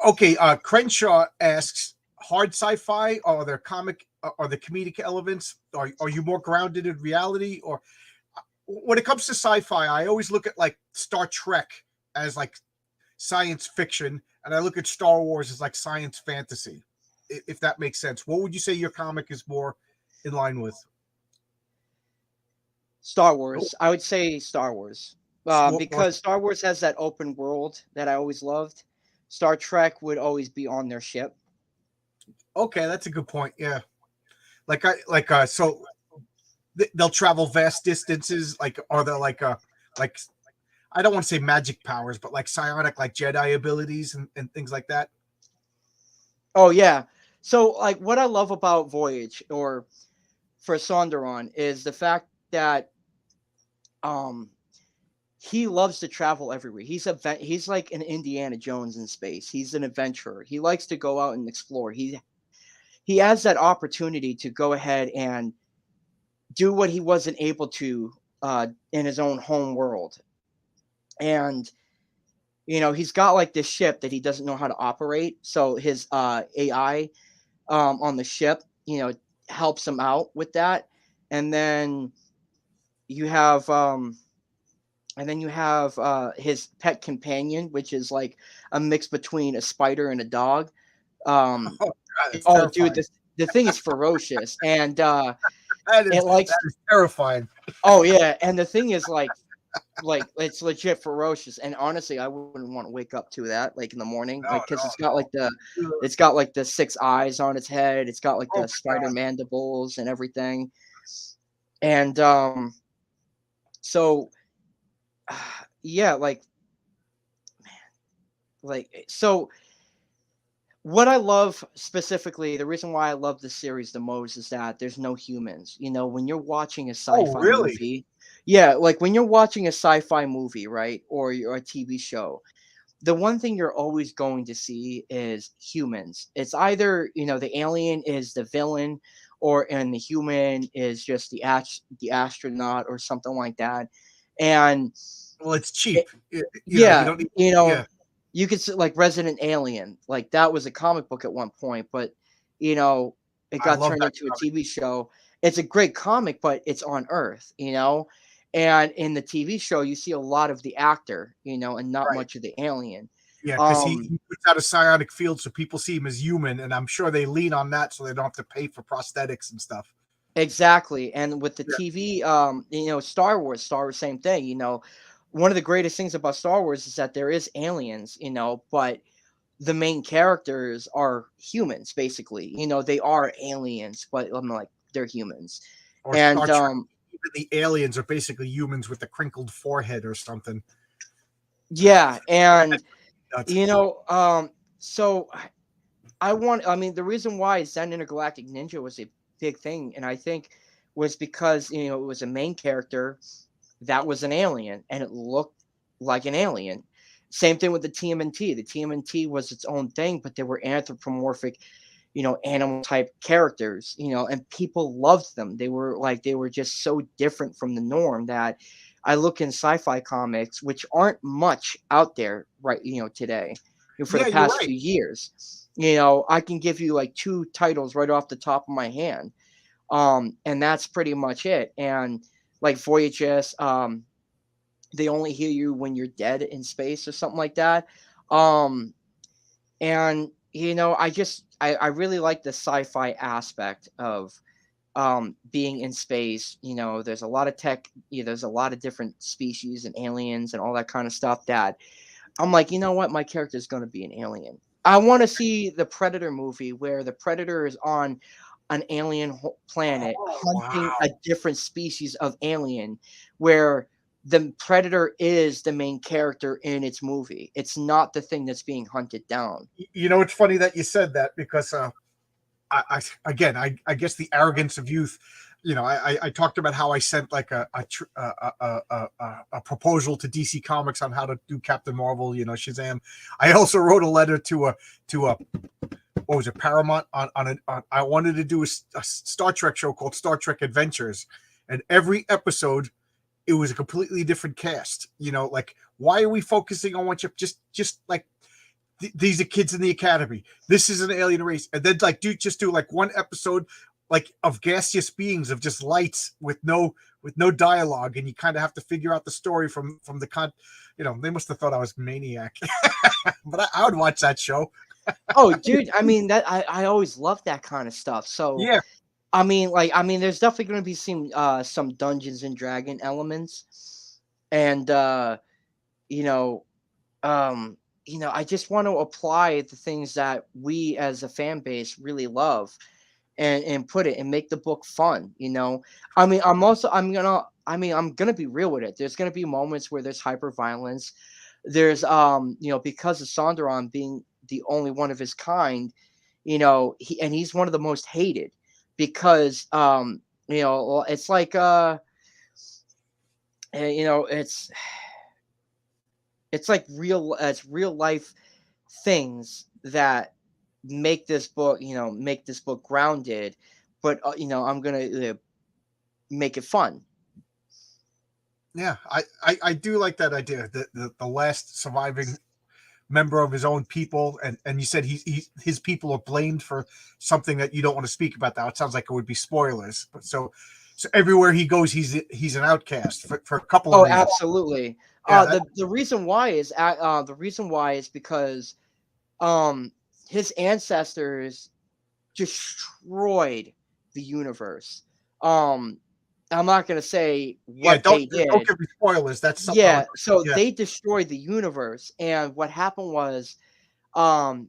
Okay, Crenshaw asks, hard sci-fi or their comic or the comedic elements? Are you more grounded in reality? Or when it comes to sci-fi, I always look at like Star Trek as like science fiction, and I look at Star Wars as like science fantasy. If that makes sense, what would you say your comic is more in line with? Star Oh, Wars. I would say Star Wars. more, Because Star Wars has that open world that I always loved. Star Trek would always be on their ship. okay, that's a good point. Yeah, so they'll travel vast distances. Like, are they like I don't want to say magic powers, but like psionic, like Jedi abilities and things like that. Oh yeah. So like what I love about Voyage or for Sonderon is the fact that um he loves to travel everywhere. He's like an Indiana Jones in space. He's an adventurer. He likes to go out and explore. He has that opportunity to go ahead and do what he wasn't able to in his own home world. And he's got like this ship that he doesn't know how to operate. So his AI on the ship, helps him out with that. And then you have his pet companion, which is like a mix between a spider and a dog. Um, Oh, God, it's oh, dude, terrifying. the thing is ferocious, and That it is likes. that is terrifying. Oh yeah, and the thing is like it's legit ferocious. And honestly, I wouldn't want to wake up to that like in the morning, No, like because no. it's got like the six eyes on its head. It's got like Oh the my spider God. mandibles and everything. And so yeah, so what I love specifically, the reason why I love this series the most is that there's no humans. When you're watching a Oh, sci-fi really? movie, yeah, like when you're watching a sci-fi movie, right, or a TV show, the one thing you're always going to see is humans. It's either, the alien is the villain and the human is just the astronaut or something like that. And Well, it's it, cheap. You yeah, don't need. Yeah, you could say like Resident Alien, like that was a comic book at one point, but you know, it I got love turned that into a comic. TV show. It's a great comic, but it's on Earth. And in the TV show, you see a lot of the actor, and not Right. much of the alien. Yeah, because he, Um, he puts out a psionic field so people see him as human, and I'm sure they lean on that so they don't have to pay for prosthetics and stuff. exactly. And with the Yeah, TV, Star Wars, same thing. One of the greatest things about Star Wars is that there is aliens, but the main characters are humans basically. They are right. aliens, but I'm like they're humans. Or Star And Trek. Even the aliens are basically humans with a crinkled forehead or something. yeah, and Nuts. you know so I mean the reason why Zen Intergalactic Ninja was a big thing, and I think was because it was a main character that was an alien and it looked like an alien. Same thing with the TMNT. The TMNT was its own thing, but they were anthropomorphic, animal type characters, and people loved them. They were just so different from the norm that I look in sci-fi comics, which aren't much out there right, today, for the Yeah, you're past right. few years. I can give you like two titles right off the top of my hand. And that's pretty much it. And like Voyages, they only hear you when you're dead in space or something like that. Um, and I really like the sci-fi aspect of being in space. There's a lot of tech, there's a lot of different species and aliens and all that kind of stuff that I'm like, you know what, my character is going to be an alien. I want to see the Predator movie where the Predator is on an alien planet Oh, hunting a wow. different species of alien where the predator is the main character in its movie. It's not the thing that's being hunted down. You know, it's funny that you said that because again, I guess the arrogance of youth. You know, I talked about how I sent like a proposal to DC Comics on how to do Captain Marvel. You know, Shazam. I also wrote a letter to a what was it, Paramount, I wanted to do a Star Trek show called Star Trek Adventures, and every episode it was a completely different cast. You know, like, why are we focusing on one chip? Just like these are kids in the academy. This is an alien race, and then like just do like one episode like of gaseous beings of just lights with no dialogue, and you kind of have to figure out the story from the You know, they must have thought I was maniac, but I would watch that show. Oh, dude, I mean that I always love that kind of stuff. So Yeah, I mean, there's definitely going to be some Dungeons and Dragon elements, and you know, I just want to apply the things that we as a fan base really love, and put it and make the book fun. I mean, I'm gonna be real with it. There's gonna be moments where there's hyper violence. There's because of Sonderon being the only one of his kind, he's one of the most hated because it's like it's like real life things that make this book grounded, but I'm gonna make it fun. yeah, I do like that idea. The last surviving member of his own people, and you said his people are blamed for something that you don't want to speak about. Now it sounds like it would be spoilers, but so everywhere he goes, he's an outcast for a couple of Oh, reasons. absolutely. Yeah, The reason why is because um his ancestors destroyed the universe. Um, I'm not gonna say yeah. what they Don't did. give me spoilers. That's something I would. Yeah, so Yeah, they destroyed the universe, and what happened was, um,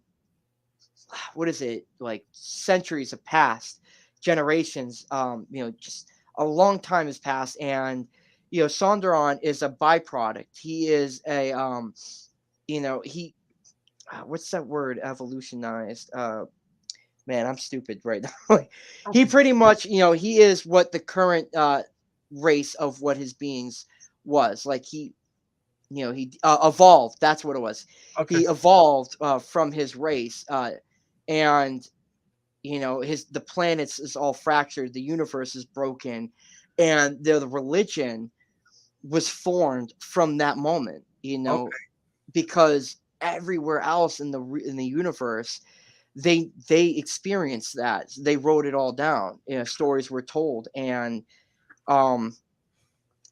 what is it, like centuries have passed, generations, just a long time has passed, and Sonderon is a byproduct. He is a he what's that word, evolutionized? Man, I'm stupid right now. He okay, pretty much, he is what the current race of what his beings was. Like he evolved. That's what it was. okay. He evolved from his race, and the planets is all fractured. The universe is broken, and the religion was formed from that moment. Okay. Because everywhere else in the universe they experienced that. They wrote it all down. Stories were told, and um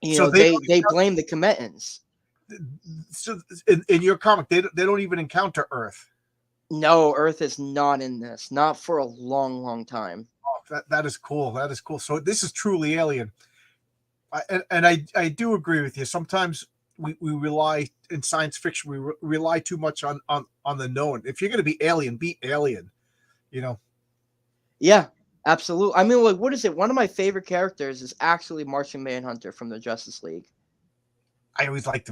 So they blame the Cometans. so in your comic, they don't even encounter Earth. No, Earth is not in this, not for a long time. Oh, that is cool. That is cool. So this is truly alien. And I do agree with you. Sometimes we rely in science fiction. We rely too much on the known. If you're going to be alien, be alien. You know, Yeah, absolutely. I mean, like, what is it? One of my favorite characters is actually Martian Manhunter from the Justice League. I always liked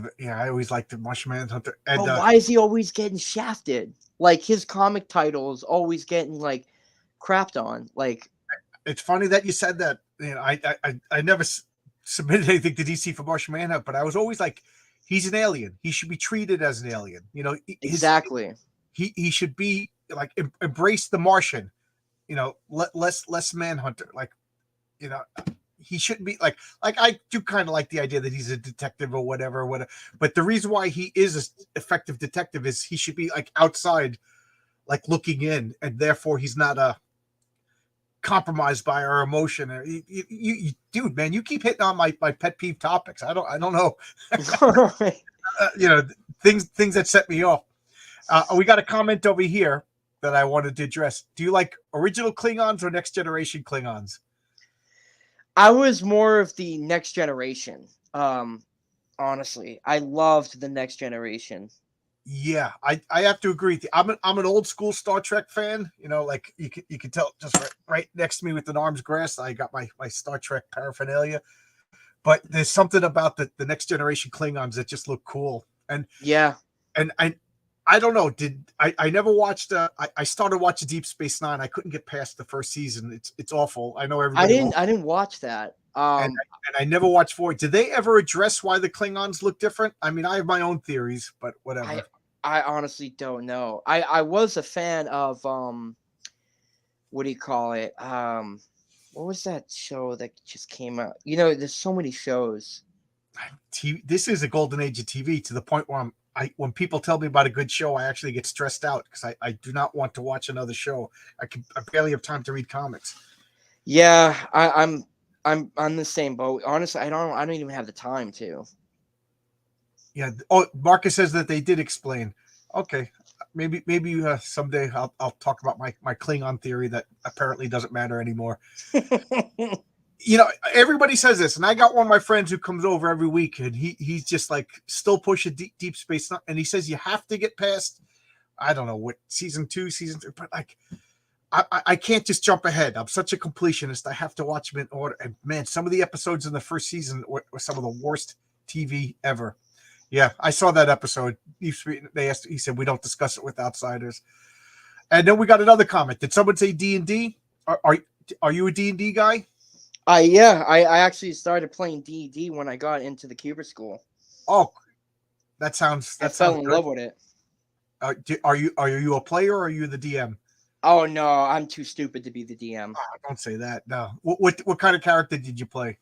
the Martian Manhunter. And But why is he always getting shafted? Like, his comic title is always getting like crapped on. Like, it's funny that you said that. You know, I never submitted anything to DC for Martian Manhunter, but I was always like, he's an alien. He should be treated as an alien. You know, exactly. he should be like embrace the Martian. You know, less Manhunter. Like, you know, he shouldn't be like I do kind of like the idea that he's a detective or whatever. But the reason why he is an effective detective is he should be like outside, like looking in, and therefore he's not compromised by our emotion. Dude, man, you keep hitting on my pet peeve topics. I don't know. You know, things that set me off. We got a comment over here that I wanted to address. Do you like original Klingons or next generation Klingons? I was more of the Next Generation. Honestly, I loved the Next Generation. Yeah, I have to agree with you. I'm an old school Star Trek fan. You know, like you can tell just right next to me with an arm's grass. I got my Star Trek paraphernalia. but there's something about the next generation Klingons that just look cool. And Yeah. and I don't know. I never watched? I started watching Deep Space Nine. I couldn't get past the first season. It's awful. I know I everybody didn't loves I didn't watch that. it, and I never watched Void. Did they ever address why the Klingons look different? I mean, I have my own theories, but I whatever. I honestly don't know. I was a fan of what do you call it? What was that show that just came out? You know, there's so many shows. This is a golden age of TV to the point where when people tell me about a good show, I actually get stressed out because I do not want to watch another show. I barely have time to read comics. Yeah, I'm on the same boat. Honestly, I don't even have the time to. Yeah. Oh, Marcus says that they did explain. Okay, maybe someday I'll talk about my Klingon theory that apparently doesn't matter anymore. You know, everybody says this, and I got one of my friends who comes over every week, and he's just like still pushing Deep Space Nine, and he says you have to get past, I don't know what season 2, season 3, but like I can't just jump ahead. I'm such a completionist. I have to watch them in order. And man, some of the episodes in the first season were some of the worst TV ever. Yeah, I saw that episode. He said we don't discuss it with outsiders. And then we got another comment. Did someone say D&D? Are you a D&D guy? Yeah, I actually started playing D&D when I got into the Cuber school. Oh, that sounds I fell in love with it. Are you a player or are you the DM? Oh no, I'm too stupid to be the DM. Oh, don't say that. No. What kind of character did you play?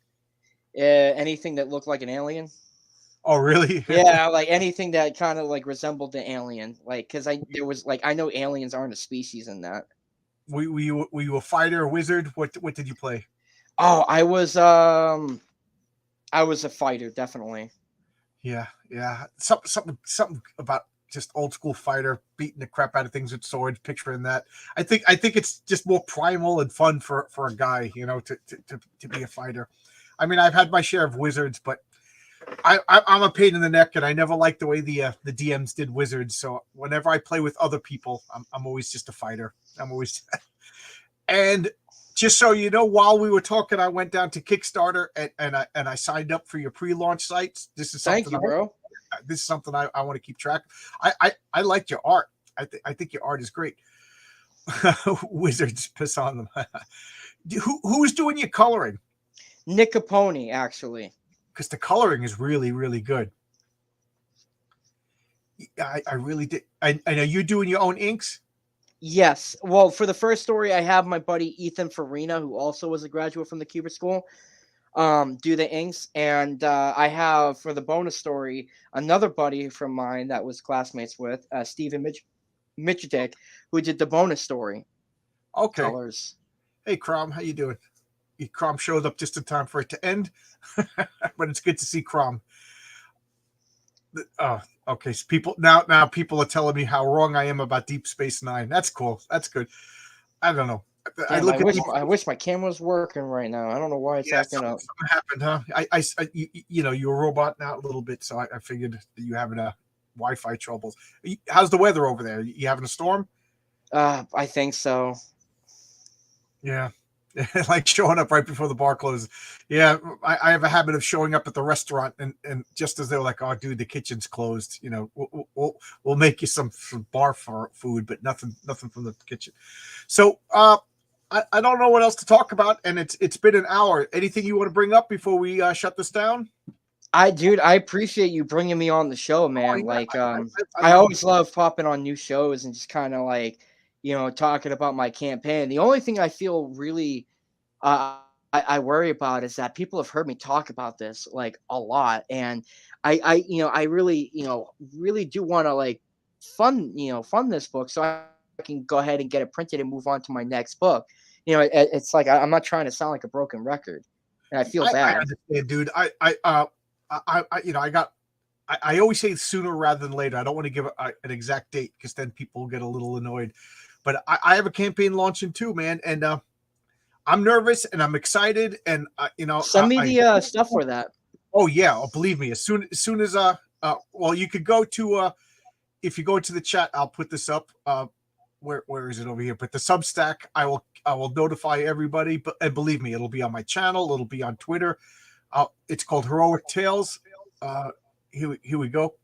Anything that looked like an alien. Oh, really? Yeah, like anything that kind of like resembled the alien. Like, because I know aliens aren't a species in that. Were you a fighter, a wizard? What did you play? Oh, I was a fighter, definitely. Yeah. Something about just old school fighter beating the crap out of things with swords. Picturing that, I think it's just more primal and fun for a guy, you know, to be a fighter. I mean, I've had my share of wizards, but I'm a pain in the neck, and I never liked the way the DMs did wizards. So whenever I play with other people, I'm always just a fighter. I'm always, and just so you know, while we were talking, I went down to Kickstarter and I signed up for your pre-launch sites. Thank you, bro. This is something I want to keep track. I like your art. I think your art is great. Wizards piss on them. Who's doing your coloring? Nick Capone, actually. Because the coloring is really, really good. I really did. I know you doing your own inks. Yes. Well, for the first story, I have my buddy Ethan Farina, who also was a graduate from the Cuber School, do the inks, and I have for the bonus story another buddy from mine that was classmates with Stephen Michitek, who did the bonus story. Okay. Colors. Hey, Crom, how you doing? Crom showed up just in time for it to end, but it's good to see Crom. Oh, okay. So now people are telling me how wrong I am about Deep Space Nine. That's cool. That's good. I don't know. Damn, I wish my camera was working right now. I don't know why it's acting up. Something happened, huh? You know, you're a robot now a little bit, so I figured that you having a Wi-Fi troubles. How's the weather over there? You having a storm? I think so. Yeah. Like showing up right before the bar closes. Yeah, I have a habit of showing up at the restaurant and just as they're like, "Oh, dude, the kitchen's closed," you know, we'll make you some bar for food, but nothing from the kitchen. So I don't know what else to talk about, and it's been an hour. Anything you want to bring up before we shut this down? I appreciate you bringing me on the show, man. Oh, yeah. I always love popping on new shows and just kind of like, talking about my campaign. The only thing I feel really I worry about is that people have heard me talk about this like a lot, and I really really do want to like fund this book so I can go ahead and get it printed and move on to my next book. It's like I'm not trying to sound like a broken record, and I feel bad. I understand, dude. I always say sooner rather than later. I don't want to give an exact date because then people get a little annoyed. But I have a campaign launching too, man, and I'm nervous and I'm excited, and send me the stuff for that. Oh yeah, believe me. As soon as well, you could go to if you go to the chat, I'll put this up. Where is it over here? But the Substack, I will notify everybody. And believe me, it'll be on my channel. It'll be on Twitter. It's called Heroic Tales. Here we go.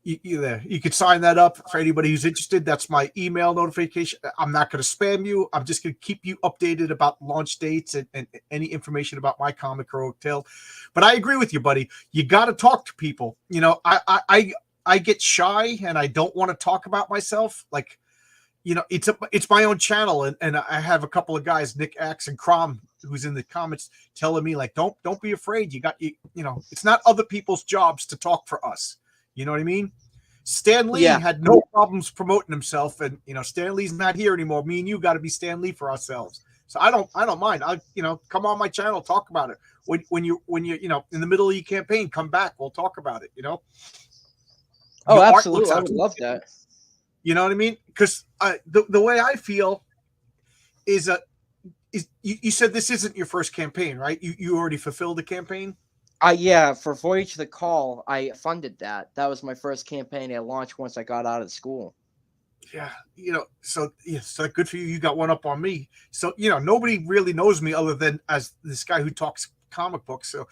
You could sign that up for anybody who's interested. That's my email notification. I'm not going to spam you. I'm just going to keep you updated about launch dates and any information about my comic Heroic Tale. But I agree with you, buddy. You got to talk to people. You know, I get shy and I don't want to talk about myself. Like, you know, it's my own channel, and I have a couple of guys, Nick Axe and Crom, who's in the comments telling me like, don't be afraid. You know, it's not other people's jobs to talk for us. You know what I mean? Stan Lee had no problems promoting himself, and you know, Stan Lee's not here anymore. Me and you got to be Stan Lee for ourselves. So I don't mind. Come on my channel, talk about it. When you you know, in the middle of your campaign, come back. We'll talk about it. You know. Oh, absolutely. I would love that. You know what I mean? Because the way I feel is you said this isn't your first campaign, right? You already fulfilled the campaign. Yeah, for Voyage to the Call, I funded that. That was my first campaign I launched once I got out of school. Yeah, you know, so good for you. You got one up on me. So, you know, nobody really knows me other than as this guy who talks comic books. So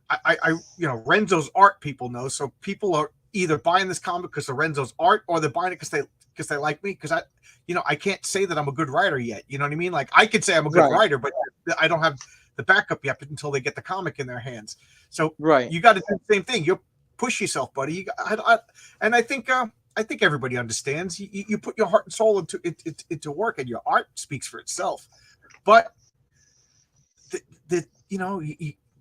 I you know, Renzo's art people know. So people are either buying this comic because of Renzo's art, or they're buying it because they like me. Because I can't say that I'm a good writer yet. You know what I mean? Like I could say I'm a good writer, but I don't have the backup yet until they get the comic in their hands. So you got to do the same thing. You push yourself, buddy. And I think everybody understands. You put your heart and soul into work, and your art speaks for itself. But you know,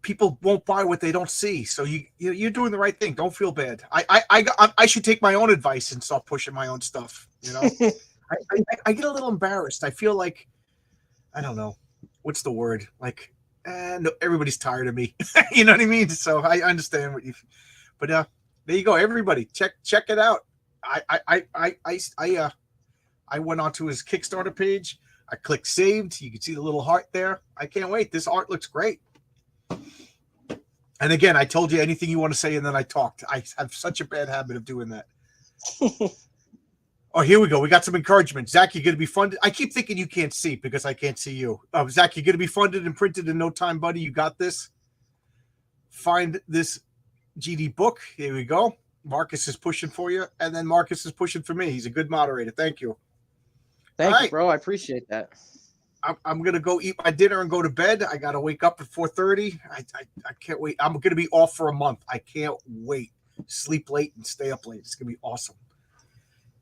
people won't buy what they don't see. So you're doing the right thing. Don't feel bad. I should take my own advice and start pushing my own stuff. You know, I get a little embarrassed. I feel like, I don't know, what's the word? Like, no, everybody's tired of me. You know what I mean? So I understand what you. But there you go, everybody. Check it out. I went onto his Kickstarter page. I clicked saved. You can see the little heart there. I can't wait. This art looks great. And again, I told you anything you want to say, and then I talked. I have such a bad habit of doing that. Oh, here we go. We got some encouragement. Zach, you're going to be funded. I keep thinking you can't see because I can't see you. Zach, you're going to be funded and printed in no time, buddy. You got this. Find this GD book. Here we go. Marcus is pushing for you, and then Marcus is pushing for me. He's a good moderator. Thank you. Thank you, bro. I appreciate that. I'm going to go eat my dinner and go to bed. I got to wake up at 4:30. I can't wait. I'm going to be off for a month. I can't wait. Sleep late and stay up late. It's going to be awesome.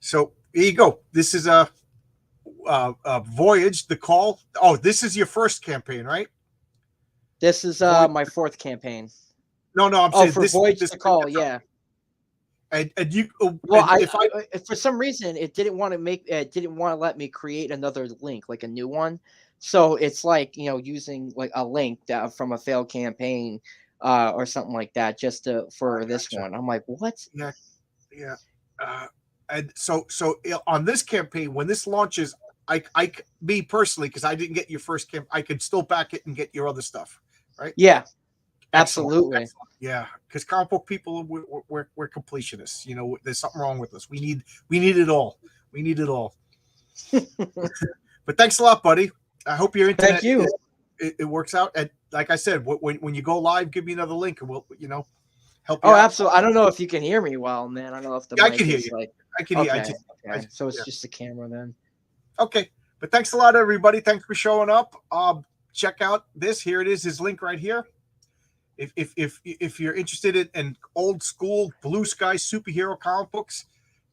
So here you go. This is a Voyage, the Call. Oh, this is your first campaign, right? This is my fourth campaign. No, I'm saying for Voyage, the Call, yeah. And you, well, for some reason it didn't want to let me create another link, like a new one. So it's like, you know, using like a link that from a failed campaign or something like that, just for this one. I'm like, what? Yeah. And so on this campaign, when this launches, me personally, because I didn't get your first camp, I could still back it and get your other stuff, right? Yeah, absolutely. Excellent. Yeah, because comic book people, we're completionists. You know, there's something wrong with us. We need it all. We need it all. But thanks a lot, buddy. I hope your internet. Thank you. It works out. And like I said, when you go live, give me another link, and we'll help you. Oh, absolutely. I don't know if you can hear me well, man. I don't know if the mic I can hear you. Like, I can hear. Okay. So it's just the camera then. Okay, but thanks a lot, everybody. Thanks for showing up. Check out this. Here it is. His link right here. If you're interested in old school blue sky superhero comic books,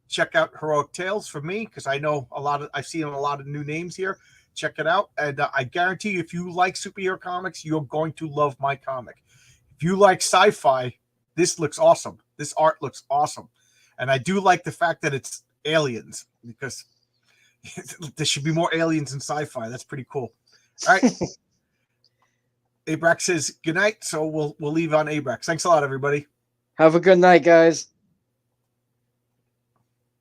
check out Heroic Tales for me, because I know I've seen a lot of new names here. Check it out, and I guarantee you, if you like superhero comics, you're going to love my comic. If you like sci-fi, this looks awesome. This art looks awesome, and I do like the fact that it's aliens, because there should be more aliens in sci-fi. That's pretty cool. All right. Abrax says good night, so we'll leave on Abrax. Thanks a lot, everybody. Have a good night, guys.